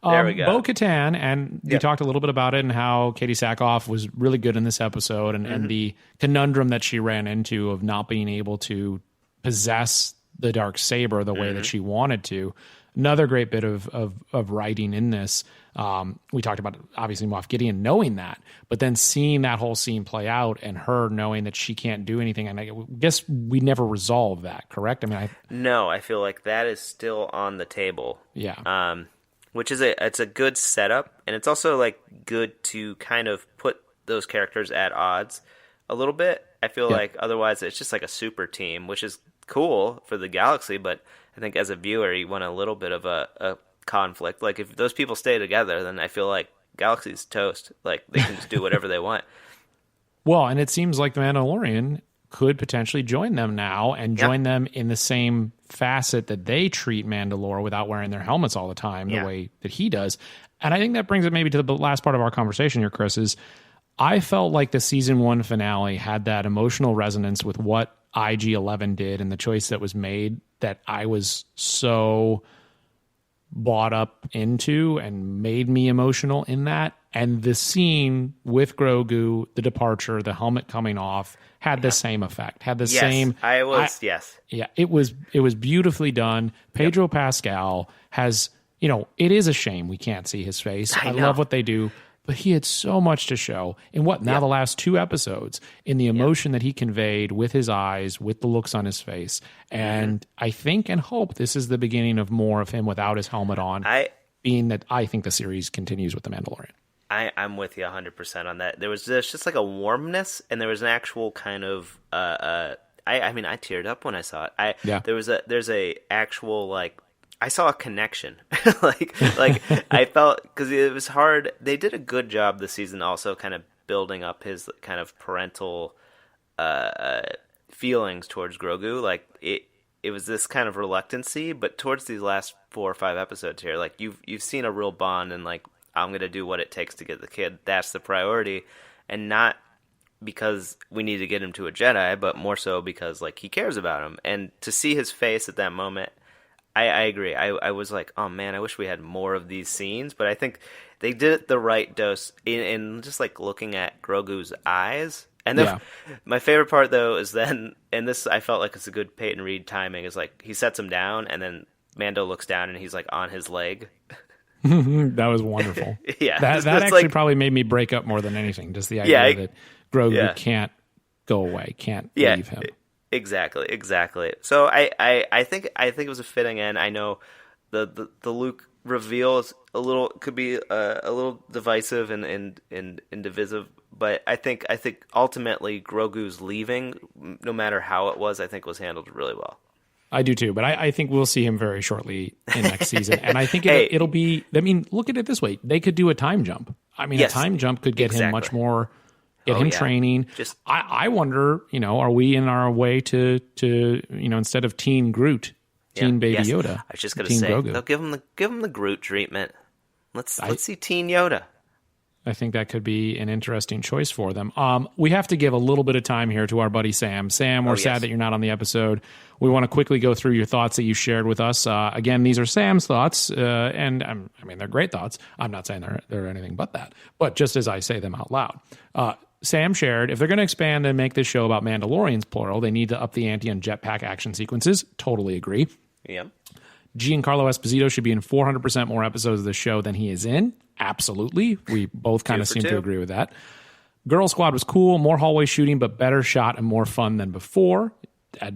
There we go. Bo-Katan, and you talked a little bit about it and how Katie Sackhoff was really good in this episode and the conundrum that she ran into of not being able to possess the Darksaber the way that she wanted to. Another great bit of writing in this. We talked about, obviously, Moff Gideon knowing that, but then seeing that whole scene play out and her knowing that she can't do anything. And I guess we never resolved that, correct? I mean, No, I feel like that is still on the table. Yeah. Which is it's a good setup, and it's also like good to kind of put those characters at odds a little bit. I feel like otherwise it's just like a super team, which is cool for the galaxy, but I think as a viewer you want a little bit of a conflict. Like if those people stay together, then I feel like galaxy's toast. Like they can just do whatever they want. Well, and it seems like the Mandalorian could potentially join them now and join them in the same facet that they treat Mandalore without wearing their helmets all the time, the way that he does. And I think that brings it maybe to the last part of our conversation here, Chris, is I felt like the season 1 finale had that emotional resonance with what IG-11 did and the choice that was made that I was so bought up into and made me emotional in that. And the scene with Grogu, the departure, the helmet coming off, had the same effect. Had the same. Yeah, it was beautifully done. Pedro Pascal has, it is a shame we can't see his face. I love what they do. But he had so much to show in the last 2 episodes, in the emotion that he conveyed with his eyes, with the looks on his face. And I think and hope this is the beginning of more of him without his helmet on, being that I think the series continues with The Mandalorian. I'm with you 100% on that. There's just like a warmness, and there was an actual kind of I teared up when I saw it. There's a actual like, I saw a connection. like I felt, because it was hard. They did a good job this season also kind of building up his kind of parental feelings towards Grogu. Like it was this kind of reluctancy, but towards these last 4 or 5 episodes here, like you've seen a real bond, and like, I'm going to do what it takes to get the kid. That's the priority, and not because we need to get him to a Jedi, but more so because like he cares about him. And to see his face at that moment, I agree. I was like, oh man, I wish we had more of these scenes. But I think they did it the right dose in just like looking at Grogu's eyes. And then my favorite part though is then, and this I felt like it's a good Peyton Reed timing, is like he sets him down and then Mando looks down and he's like on his leg. That was wonderful. That actually like, probably made me break up more than anything. Just the idea that Grogu can't go away, can't leave him. Exactly. So I think it was a fitting end. I know the Luke reveal is could be a little divisive and divisive, but I think ultimately Grogu's leaving, no matter how it was, I think was handled really well. I do too, but I think we'll see him very shortly in next season. And I think it'll be, I mean, look at it this way. They could do a time jump. I mean, a time jump could get him much more, get him training. I wonder, are we in our way to instead of Teen Groot, Teen Baby Yoda? I was just going to say, Grogu. They'll give him the Groot treatment. Let's see Teen Yoda. I think that could be an interesting choice for them. We have to give a little bit of time here to our buddy Sam. Sam, we're sad that you're not on the episode. We want to quickly go through your thoughts that you shared with us. Again, these are Sam's thoughts, and I mean, they're great thoughts. I'm not saying they're anything but that, but just as I say them out loud. Sam shared, if they're going to expand and make this show about Mandalorians, plural, they need to up the ante on jetpack action sequences. Totally agree. Yeah. Giancarlo Esposito should be in 400% more episodes of the show than he is in. Absolutely. We both kind of seem to agree with that. Girl Squad was cool, more hallway shooting, but better shot and more fun than before.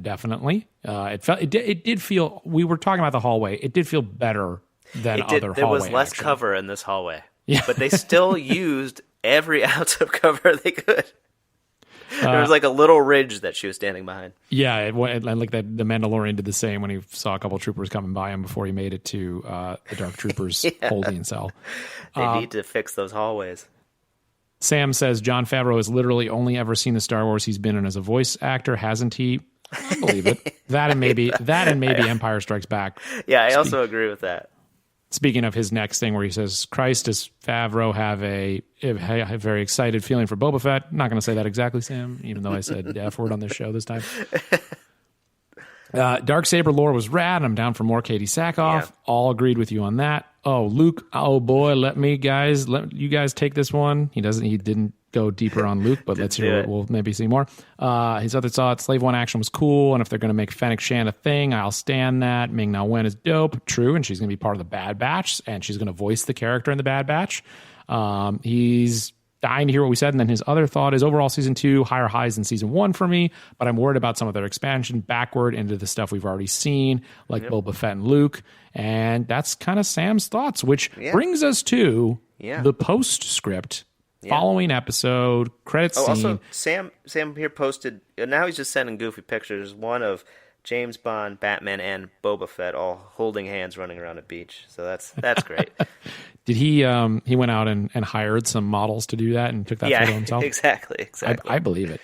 Definitely. It did feel, we were talking about the hallway, it did feel better than other hallway. There was less cover in this hallway. Yeah. But they still used every ounce of cover they could. There was like a little ridge that she was standing behind. Yeah, and like that, the Mandalorian did the same when he saw a couple of troopers coming by him before he made it to the Dark Troopers holding cell. They need to fix those hallways. Sam says Jon Favreau has literally only ever seen the Star Wars he's been in as a voice actor, hasn't he? I believe it. That and maybe Empire Strikes Back. Yeah, I also agree with that. Speaking of his next thing where he says, Christ, does Favreau have a very excited feeling for Boba Fett? Not going to say that exactly, Sam, even though I said F word on this show this time. Darksaber lore was rad. I'm down for more Katie Sackhoff. Yeah. All agreed with you on that. Oh, Luke, oh boy, let you guys take this one. He didn't go deeper on Luke, but let's hear. it. We'll maybe see more. His other thoughts: Slave One action was cool, and if they're going to make Fennec Shand a thing, I'll stand that. Ming Na Wen is dope, true, and she's going to be part of the Bad Batch, and she's going to voice the character in the Bad Batch. He's dying to hear what we said, and then his other thought is overall season 2 higher highs than season 1 for me, but I'm worried about some of their expansion backward into the stuff we've already seen, like Boba Fett and Luke, and that's kind of Sam's thoughts, which brings us to the postscript following episode credits scene. Also, Sam here posted, now he's just sending goofy pictures, one of James Bond, Batman, and Boba Fett all holding hands running around a beach. So that's great. Did he went out and hired some models to do that and took that photo himself? Exactly. I believe it.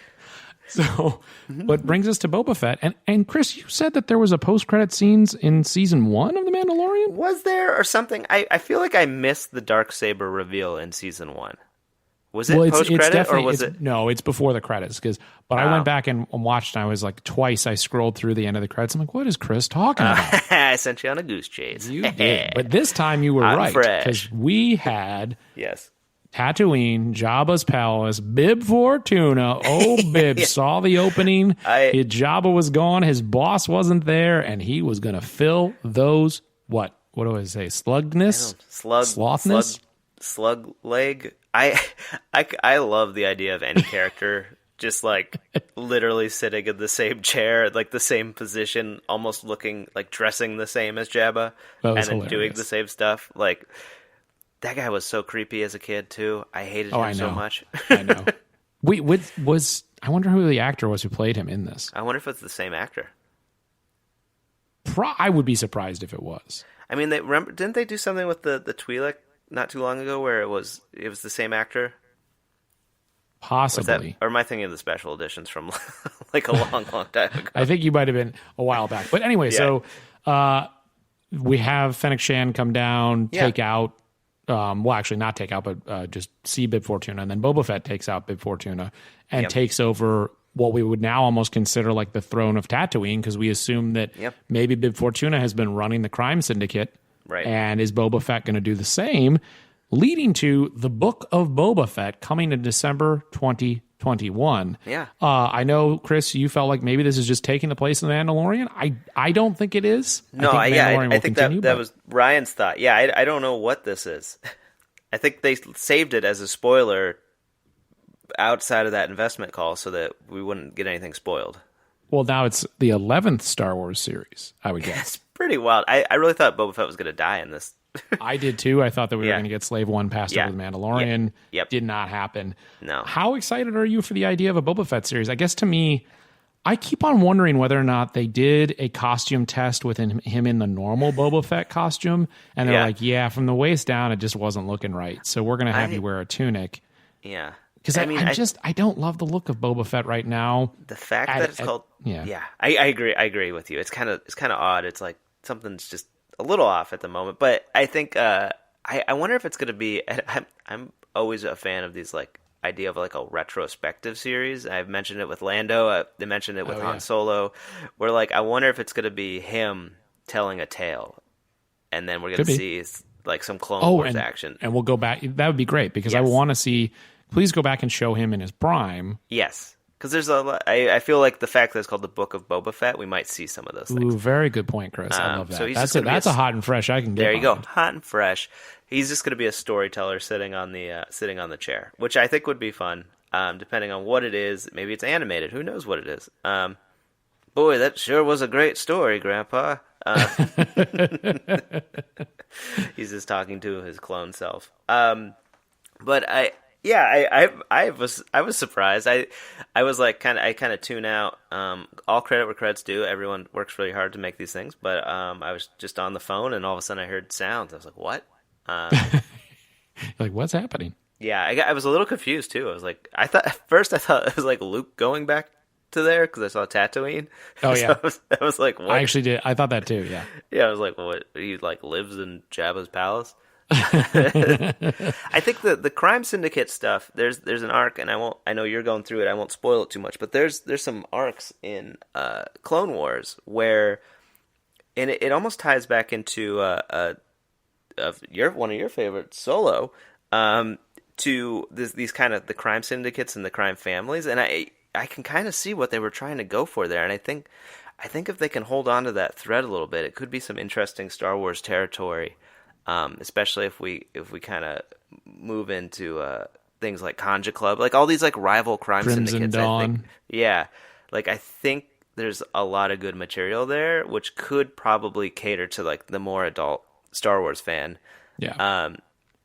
So, what brings us to Boba Fett. And Chris, you said that there was a post-credit scenes in season 1 of The Mandalorian? Was there or something? I feel like I missed the Darksaber reveal in season 1. Was it post-credit or was it? No, it's before the credits. But I went back and watched, and I was like, twice I scrolled through the end of the credits. I'm like, what is Chris talking about? I sent you on a goose chase. You did. But this time you were right. Because we had Tatooine, Jabba's palace, Bib Fortuna. Oh, Bib saw the opening. Jabba was gone. His boss wasn't there, and he was going to fill those, what do I say, slothness? Slug leg. I love the idea of any character just like literally sitting in the same chair, like the same position, almost looking like dressing the same as Jabba, and then doing the same stuff. Like that guy was so creepy as a kid too. I hated him so much. I know. I wonder who the actor was who played him in this. I wonder if it's the same actor. I would be surprised if it was. I mean, didn't they do something with the Twi'lek not too long ago where it was the same actor? Possibly. Or am I thinking of the special editions from like a long time ago? I think you might have been a while back. But anyway, so we have Fennec Shand come down, take out, well, actually not take out, but just see Bib Fortuna. And then Boba Fett takes out Bib Fortuna and takes over what we would now almost consider like the throne of Tatooine, because we assume that maybe Bib Fortuna has been running the crime syndicate. Right. And is Boba Fett going to do the same? Leading to the Book of Boba Fett coming in December 2021. Yeah. I know, Chris, you felt like maybe this is just taking the place of The Mandalorian. I don't think it is. No, I think that was Ryan's thought. Yeah, I don't know what this is. I think they saved it as a spoiler outside of that investment call so that we wouldn't get anything spoiled. Well, now it's the 11th Star Wars series, I would guess. It's pretty wild. I really thought Boba Fett was going to die in this. I did too. I thought that we were going to get Slave One passed over the Mandalorian. Did not happen. No. How excited are you for the idea of a Boba Fett series? I guess to me, I keep on wondering whether or not they did a costume test with him in the normal Boba Fett costume. And they're like, from the waist down, it just wasn't looking right. So we're going to have you wear a tunic. Yeah. Because I don't love the look of Boba Fett right now. The fact that it's called, I agree with you. It's kind of odd. It's like something's just a little off at the moment. But I think I wonder if it's going to be. I'm always a fan of these like idea of like a retrospective series. I've mentioned it with Lando. They mentioned it with Han Solo. Where like I wonder if it's going to be him telling a tale, and then we're going to see like some Clone Wars action, and we'll go back. That would be great because I want to see. Please go back and show him in his prime. Yes, because there's a lot. I feel like the fact that it's called the Book of Boba Fett, we might see some of those things. Ooh, very good point, Chris. I love that. So that's a hot and fresh I can get. There you go, hot and fresh. He's just going to be a storyteller sitting on the chair, which I think would be fun. Depending on what it is, maybe it's animated. Who knows what it is? Boy, that sure was a great story, Grandpa. He's just talking to his clone self. But I was surprised. I was like kind of tune out. All credit where credit's due. Everyone works really hard to make these things. But I was just on the phone, and all of a sudden I heard sounds. I was like, "What?" Like, what's happening? Yeah, I was a little confused too. I was like, at first I thought it was like Luke going back to there because I saw Tatooine. Oh yeah, so I was like, what? I actually did. I thought that too. Yeah. Yeah, I was like, what? He like lives in Jabba's palace. I think the crime syndicate stuff. There's an arc, and I know you're going through it. I won't spoil it too much, but there's some arcs in Clone Wars where, and it almost ties back into one of your favorites, Solo. to these kind of the crime syndicates and the crime families, and I can kind of see what they were trying to go for there, and I think if they can hold on to that thread a little bit, it could be some interesting Star Wars territory, especially if we kind of move into things like Conja Club, like all these like rival crime Crimson syndicates. Dawn. I think, yeah, like I think there's a lot of good material there, which could probably cater to like the more adult Star Wars fan. Yeah.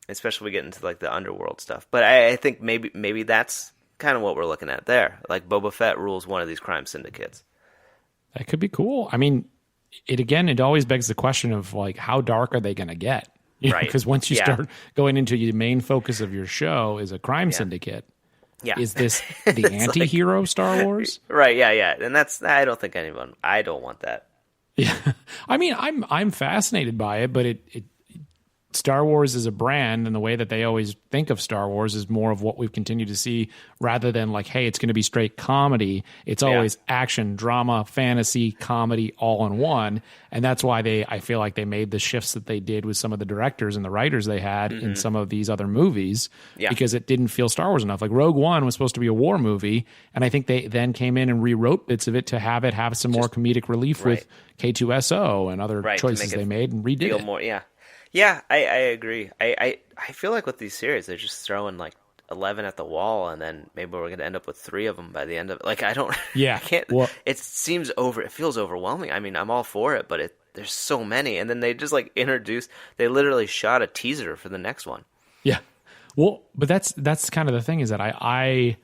Especially we get into like the underworld stuff. But I think maybe that's kind of what we're looking at there. Like Boba Fett rules one of these crime syndicates. That could be cool. I mean, it always begs the question of like, how dark are they going to get? Right. Because once you start going into the main focus of your show is a crime syndicate. Yeah. Is this the anti-hero Star Wars? Right. Yeah. And I don't want that. Yeah. I mean, I'm fascinated by it, but it Star Wars is a brand, and the way that they always think of Star Wars is more of what we've continued to see, rather than like, hey, it's going to be straight comedy. It's always action, drama, fantasy, comedy, all in one. And that's why I feel like they made the shifts that they did with some of the directors and the writers they had in some of these other movies, because it didn't feel Star Wars enough. Like Rogue One was supposed to be a war movie, and I think they then came in and rewrote bits of it to have some more comedic relief with K2SO and other choices they made and redid it. More, Yeah, I agree. I feel like with these series, they're just throwing like 11 at the wall, and then maybe we're going to end up with 3 of them by the end of it. Like, I don't... Yeah. I can't... Well, it feels overwhelming. I mean, I'm all for it, but there's so many. And then they just like they literally shot a teaser for the next one. Yeah. Well, but that's kind of the thing, is that I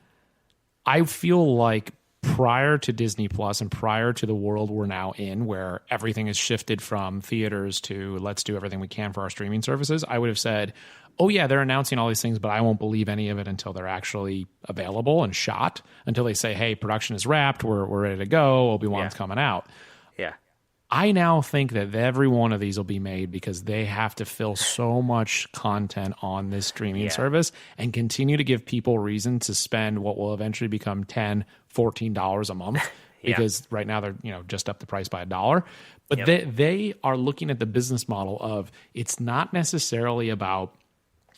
feel like prior to Disney Plus and prior to the world we're now in, where everything has shifted from theaters to let's do everything we can for our streaming services, I would have said, oh yeah, they're announcing all these things, but I won't believe any of it until they're actually available and shot, until they say, hey, production is wrapped, we're ready to go, Obi-Wan's coming out. Yeah. I now think that every one of these will be made because they have to fill so much content on this streaming service and continue to give people reason to spend what will eventually become $10, $14 a month, because right now they're just up the price by $1. But they are looking at the business model of, it's not necessarily about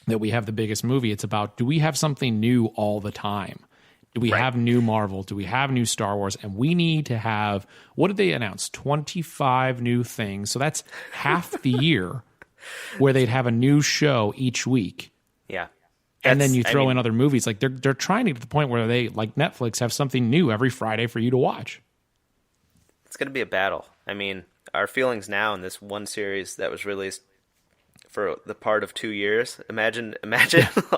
that we have the biggest movie. It's about, do we have something new all the time? Do we have new Marvel? Do we have new Star Wars? And we need to have, what did they announce? 25 new things. So that's half the year where they'd have a new show each week. Yeah. And then you throw in other movies. Like they're trying to get to the point where they, like Netflix, have something new every Friday for you to watch. It's going to be a battle. I mean, our feelings now in this one series that was released for the part of 2 years. Imagine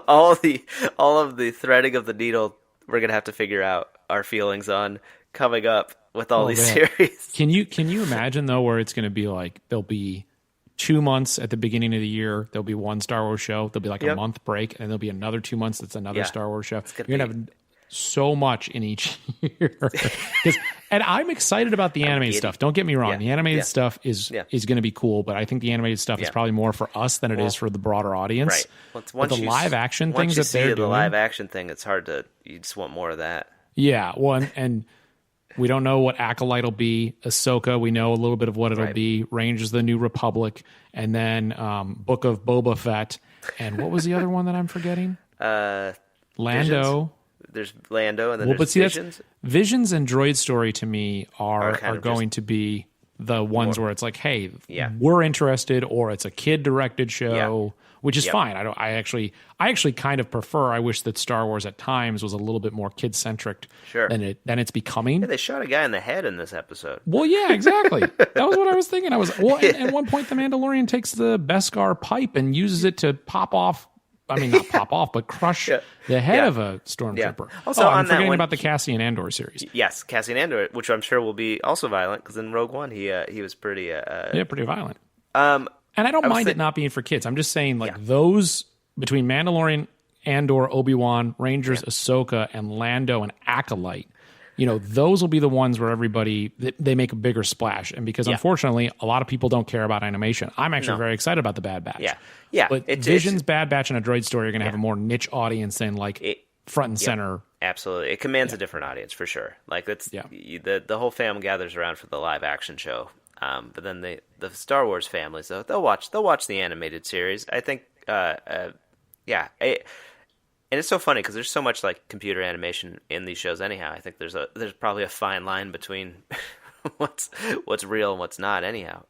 all of the threading of the needle we're going to have to figure out our feelings on coming up with all these series. Can you imagine, though, where it's going to be like, there'll be 2 months at the beginning of the year, there'll be one Star Wars show, there'll be like a month break, and there'll be another 2 months that's another Star Wars show. You're going to have so much in each year. And I'm excited about the animated stuff. Don't get me wrong. The animated stuff is going to be cool, but I think the animated stuff is probably more for us than it is for the broader audience. Right. But the live action things that they're doing. The live action thing, it's hard to, you just want more of that. Yeah. Well, and we don't know what Acolyte will be. Ahsoka, we know a little bit of what it'll be. Rangers, the New Republic, and then Book of Boba Fett. And what was the other one that I'm forgetting? Lando. Visions. There's Lando, and then there's Visions. Visions and Droid Story to me are going to be the ones where it's like, hey, we're interested, or it's a kid-directed show, which is fine. I actually kind of prefer. I wish that Star Wars at times was a little bit more kid-centric than it's becoming. Yeah, they shot a guy in the head in this episode. Well, yeah, exactly. That was what I was thinking. At one point, the Mandalorian takes the Beskar pipe and uses it to pop off. I mean, not pop off, but crush the head of a stormtrooper. Also, I'm forgetting about the Cassian Andor series. Yes, Cassian Andor, which I'm sure will be also violent, because in Rogue One he was pretty pretty violent. And I don't mind it not being for kids. I'm just saying, like, those between Mandalorian, Andor, Obi-Wan, Rangers, Ahsoka, and Lando and Acolyte, those will be the ones where everybody, they make a bigger splash. And because unfortunately, a lot of people don't care about animation. I'm actually very excited about the Bad Batch. Yeah. But Visions, Bad Batch, and a Droid Story are going to have a more niche audience than front and center. Absolutely. It commands a different audience for sure. Like the whole fam gathers around for the live action show. But then the Star Wars families, though, they'll watch the animated series. I think And it's so funny because there's so much like computer animation in these shows. Anyhow, I think there's probably a fine line between what's real and what's not. Anyhow,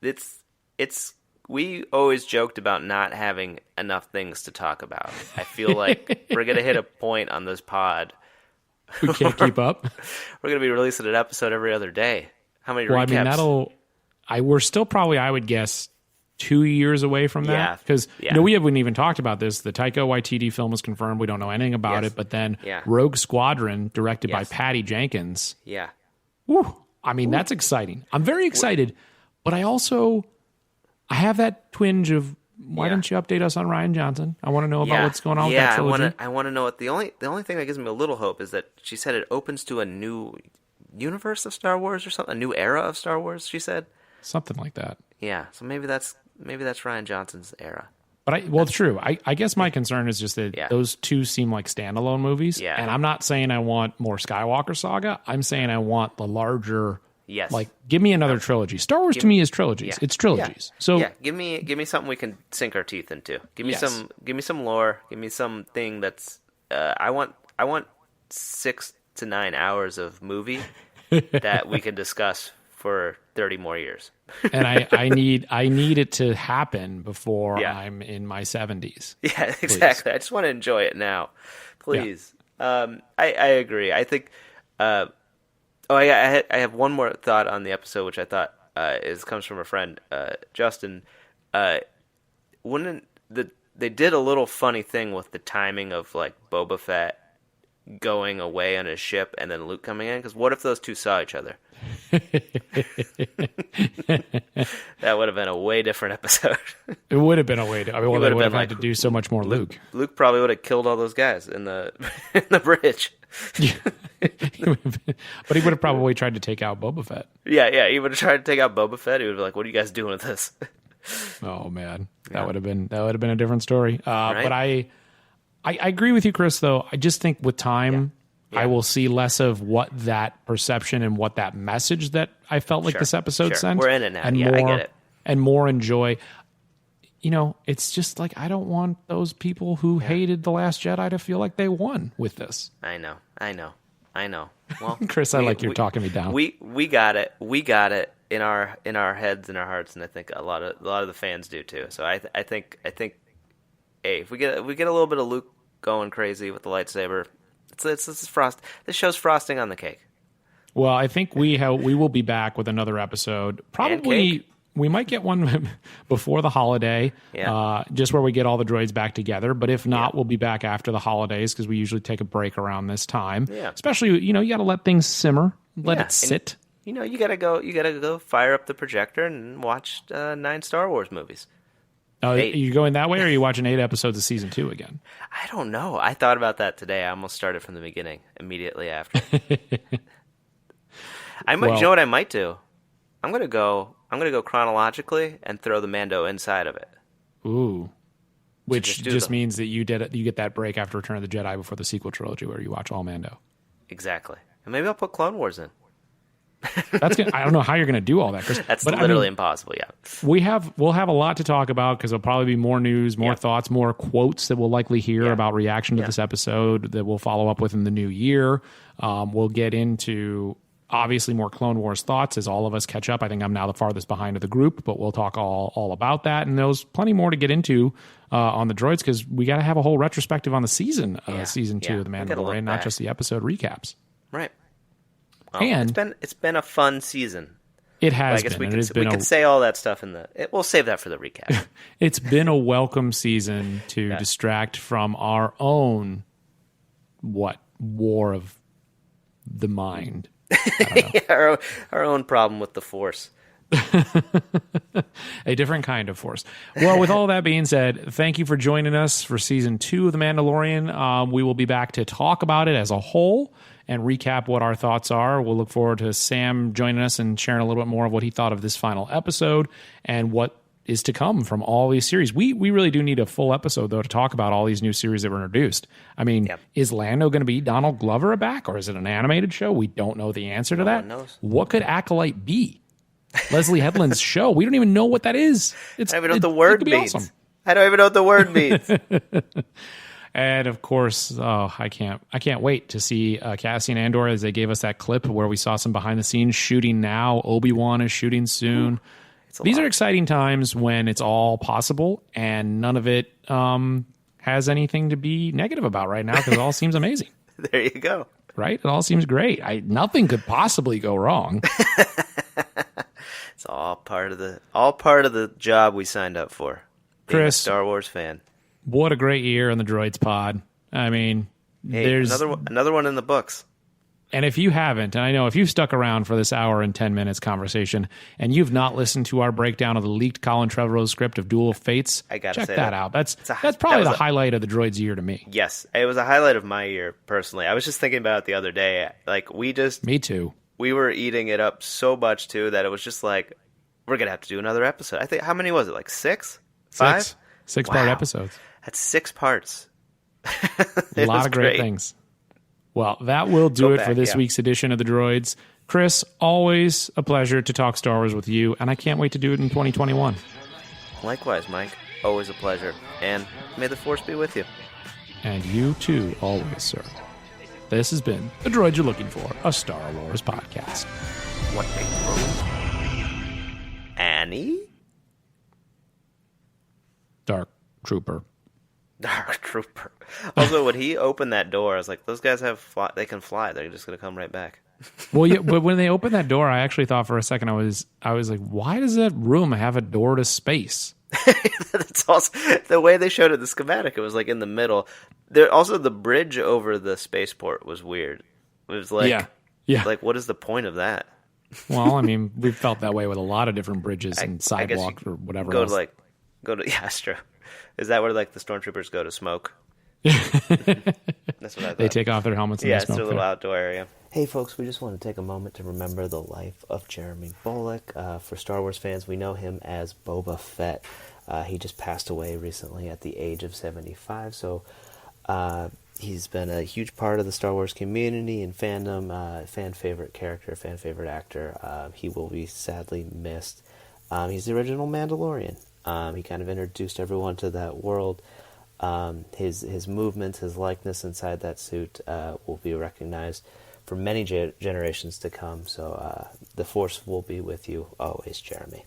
it's we always joked about not having enough things to talk about. I feel like we're gonna hit a point on this pod. We can't keep up. We're gonna be releasing an episode every other day. How many recaps? I mean, we're still probably, I would guess, 2 years away from that, because we haven't even talked about this. The Taika Waititi film is confirmed. We don't know anything about it, but then Rogue Squadron, directed by Patty Jenkins. Yeah. Woo, I mean, that's exciting. I'm very excited, but I have that twinge of why don't you update us on Rian Johnson? I want to know about what's going on with that trilogy. I want to know what the only thing that gives me a little hope is that she said it opens to a new universe of Star Wars or something, a new era of Star Wars. She said something like that. Yeah, so maybe that's Rian Johnson's era. But it's true. I guess my concern is just that those two seem like standalone movies. Yeah. And I'm not saying I want more Skywalker saga. I'm saying I want the larger. Yes. Like, give me another trilogy. Star Wars to me is trilogies. It's trilogies. So give me something we can sink our teeth into. Give me some lore. Give me something that's. I want 6 to 9 hours of movie that we can discuss for 30 more years. And I need it to happen before I'm in my 70s. Yeah, exactly. Please. I just want to enjoy it now. Please. Yeah. I agree. I think I have one more thought on the episode, which I thought comes from a friend, Justin. They did a little funny thing with the timing of like Boba Fett going away on his ship and then Luke coming in, because what if those two saw each other? That would have been a way different episode. It would have been a way. They would have had to do so much more Luke. Luke probably would have killed all those guys in the bridge. But he would have probably tried to take out Boba Fett. Yeah, he would have tried to take out Boba Fett. He would be like, "What are you guys doing with this?" Oh man, that would have been a different story. Right? But I agree with you, Chris. Though I just think with time. I will see less of what that perception and what that message that I felt like this episode sent. We're in it now. And I get it. And more enjoy. It's just like I don't want those people who hated The Last Jedi to feel like they won with this. I know. Well, Chris, you're talking me down. We got it. We got it in our heads and our hearts, and I think a lot of the fans do too. So I think, hey, if we get a little bit of Luke going crazy with the lightsaber. It's frost. This show's frosting on the cake. Well, I think we will be back with another episode. Probably we might get one before the holiday, just where we get all the droids back together. But if not, we'll be back after the holidays because we usually take a break around this time. Yeah. Especially, you got to let things simmer, let it sit. And, you gotta go fire up the projector and watch 9 Star Wars movies. Oh, are you going that way, or are you watching 8 episodes of season 2 again? I don't know. I thought about that today. I almost started from the beginning, immediately after. You know what I might do? I'm gonna go chronologically and throw the Mando inside of it. Ooh, which just means that you get that break after Return of the Jedi before the sequel trilogy, where you watch all Mando. Exactly, and maybe I'll put Clone Wars in. I don't know how you're going to do all that, Chris. That's literally impossible. Yeah, we'll have a lot to talk about because there'll probably be more news, more thoughts, more quotes that we'll likely hear about reaction to this episode that we'll follow up with in the new year. We'll get into obviously more Clone Wars thoughts as all of us catch up. I think I'm now the farthest behind of the group, but we'll talk all about that. And there's plenty more to get into on the droids because we got to have a whole retrospective on the season 2 of the Mandalorian, not just the episode recaps. Right. Well, and it's been a fun season. It has. I guess we could say all that stuff we'll save that for the recap. It's been a welcome season to distract from our own war of the mind. I don't know. our own problem with the Force. A different kind of Force. Well, with all that being said, thank you for joining us for season 2 of The Mandalorian. We will be back to talk about it as a whole and recap what our thoughts are. We'll look forward to Sam joining us and sharing a little bit more of what he thought of this final episode and what is to come from all these series. We really do need a full episode, though, to talk about all these new series that were introduced. I mean, is Lando going to be Donald Glover back, or is it an animated show? We don't know the answer to that. What could Acolyte be? Leslie Headland's show. We don't even know what that is. I don't know what the word means. Awesome. I don't even know what the word means. And of course, I can't wait to see Cassian Andor, as they gave us that clip where we saw some behind the scenes shooting now. Obi-Wan is shooting soon. These are exciting times when it's all possible and none of it has anything to be negative about right now, because it all seems amazing. There you go. Right? It all seems great. Nothing could possibly go wrong. It's all part of the job we signed up for. Being Chris, a Star Wars fan. What a great year in the Droids pod. I mean, there's another one in the books. And if you haven't, and I know if you've stuck around for this hour and 10 minutes conversation and you've not listened to our breakdown of the leaked Colin Trevorrow script of Duel of Fates, check that out. That's probably the highlight of the Droids year to me. Yes, it was a highlight of my year personally. I was just thinking about it the other day. Like Me too. We were eating it up so much too that it was just like, we're gonna have to do another episode. I think, how many was it? Like 6? 5? 6-part episodes. That's 6 parts. A lot of great things. Well, that will do it for this week's edition of the Droids. Chris, always a pleasure to talk Star Wars with you, and I can't wait to do it in 2021. Likewise, Mike. Always a pleasure. And may the Force be with you. And you too, always, sir. This has been The Droids You're Looking For, a Star Wars podcast. What a Annie? Dark Trooper. Dark Trooper. Also, when he opened that door, I was like, those guys they can fly. They're just going to come right back. Well, yeah, but when they opened that door, I actually thought for a second, I was like, why does that room have a door to space? That's also the way they showed it, the schematic. It was like in the middle. There also, the bridge over the spaceport was weird. It was like, like, what is the point of that? Well, I mean, we've felt that way with a lot of different bridges and sidewalks or whatever else. That's true. Is that where like the stormtroopers go to smoke? That's what I thought. They take off their helmets and they smoke. Yeah, it's a little outdoor area. Hey folks, we just want to take a moment to remember the life of Jeremy Bullock. For Star Wars fans, we know him as Boba Fett. He just passed away recently at the age of 75, so he's been a huge part of the Star Wars community and fandom, fan favorite character, fan favorite actor. He will be sadly missed. He's the original Mandalorian. He kind of introduced everyone to that world. His movements, his likeness inside that suit will be recognized for many generations to come. So the Force will be with you always, Jeremy.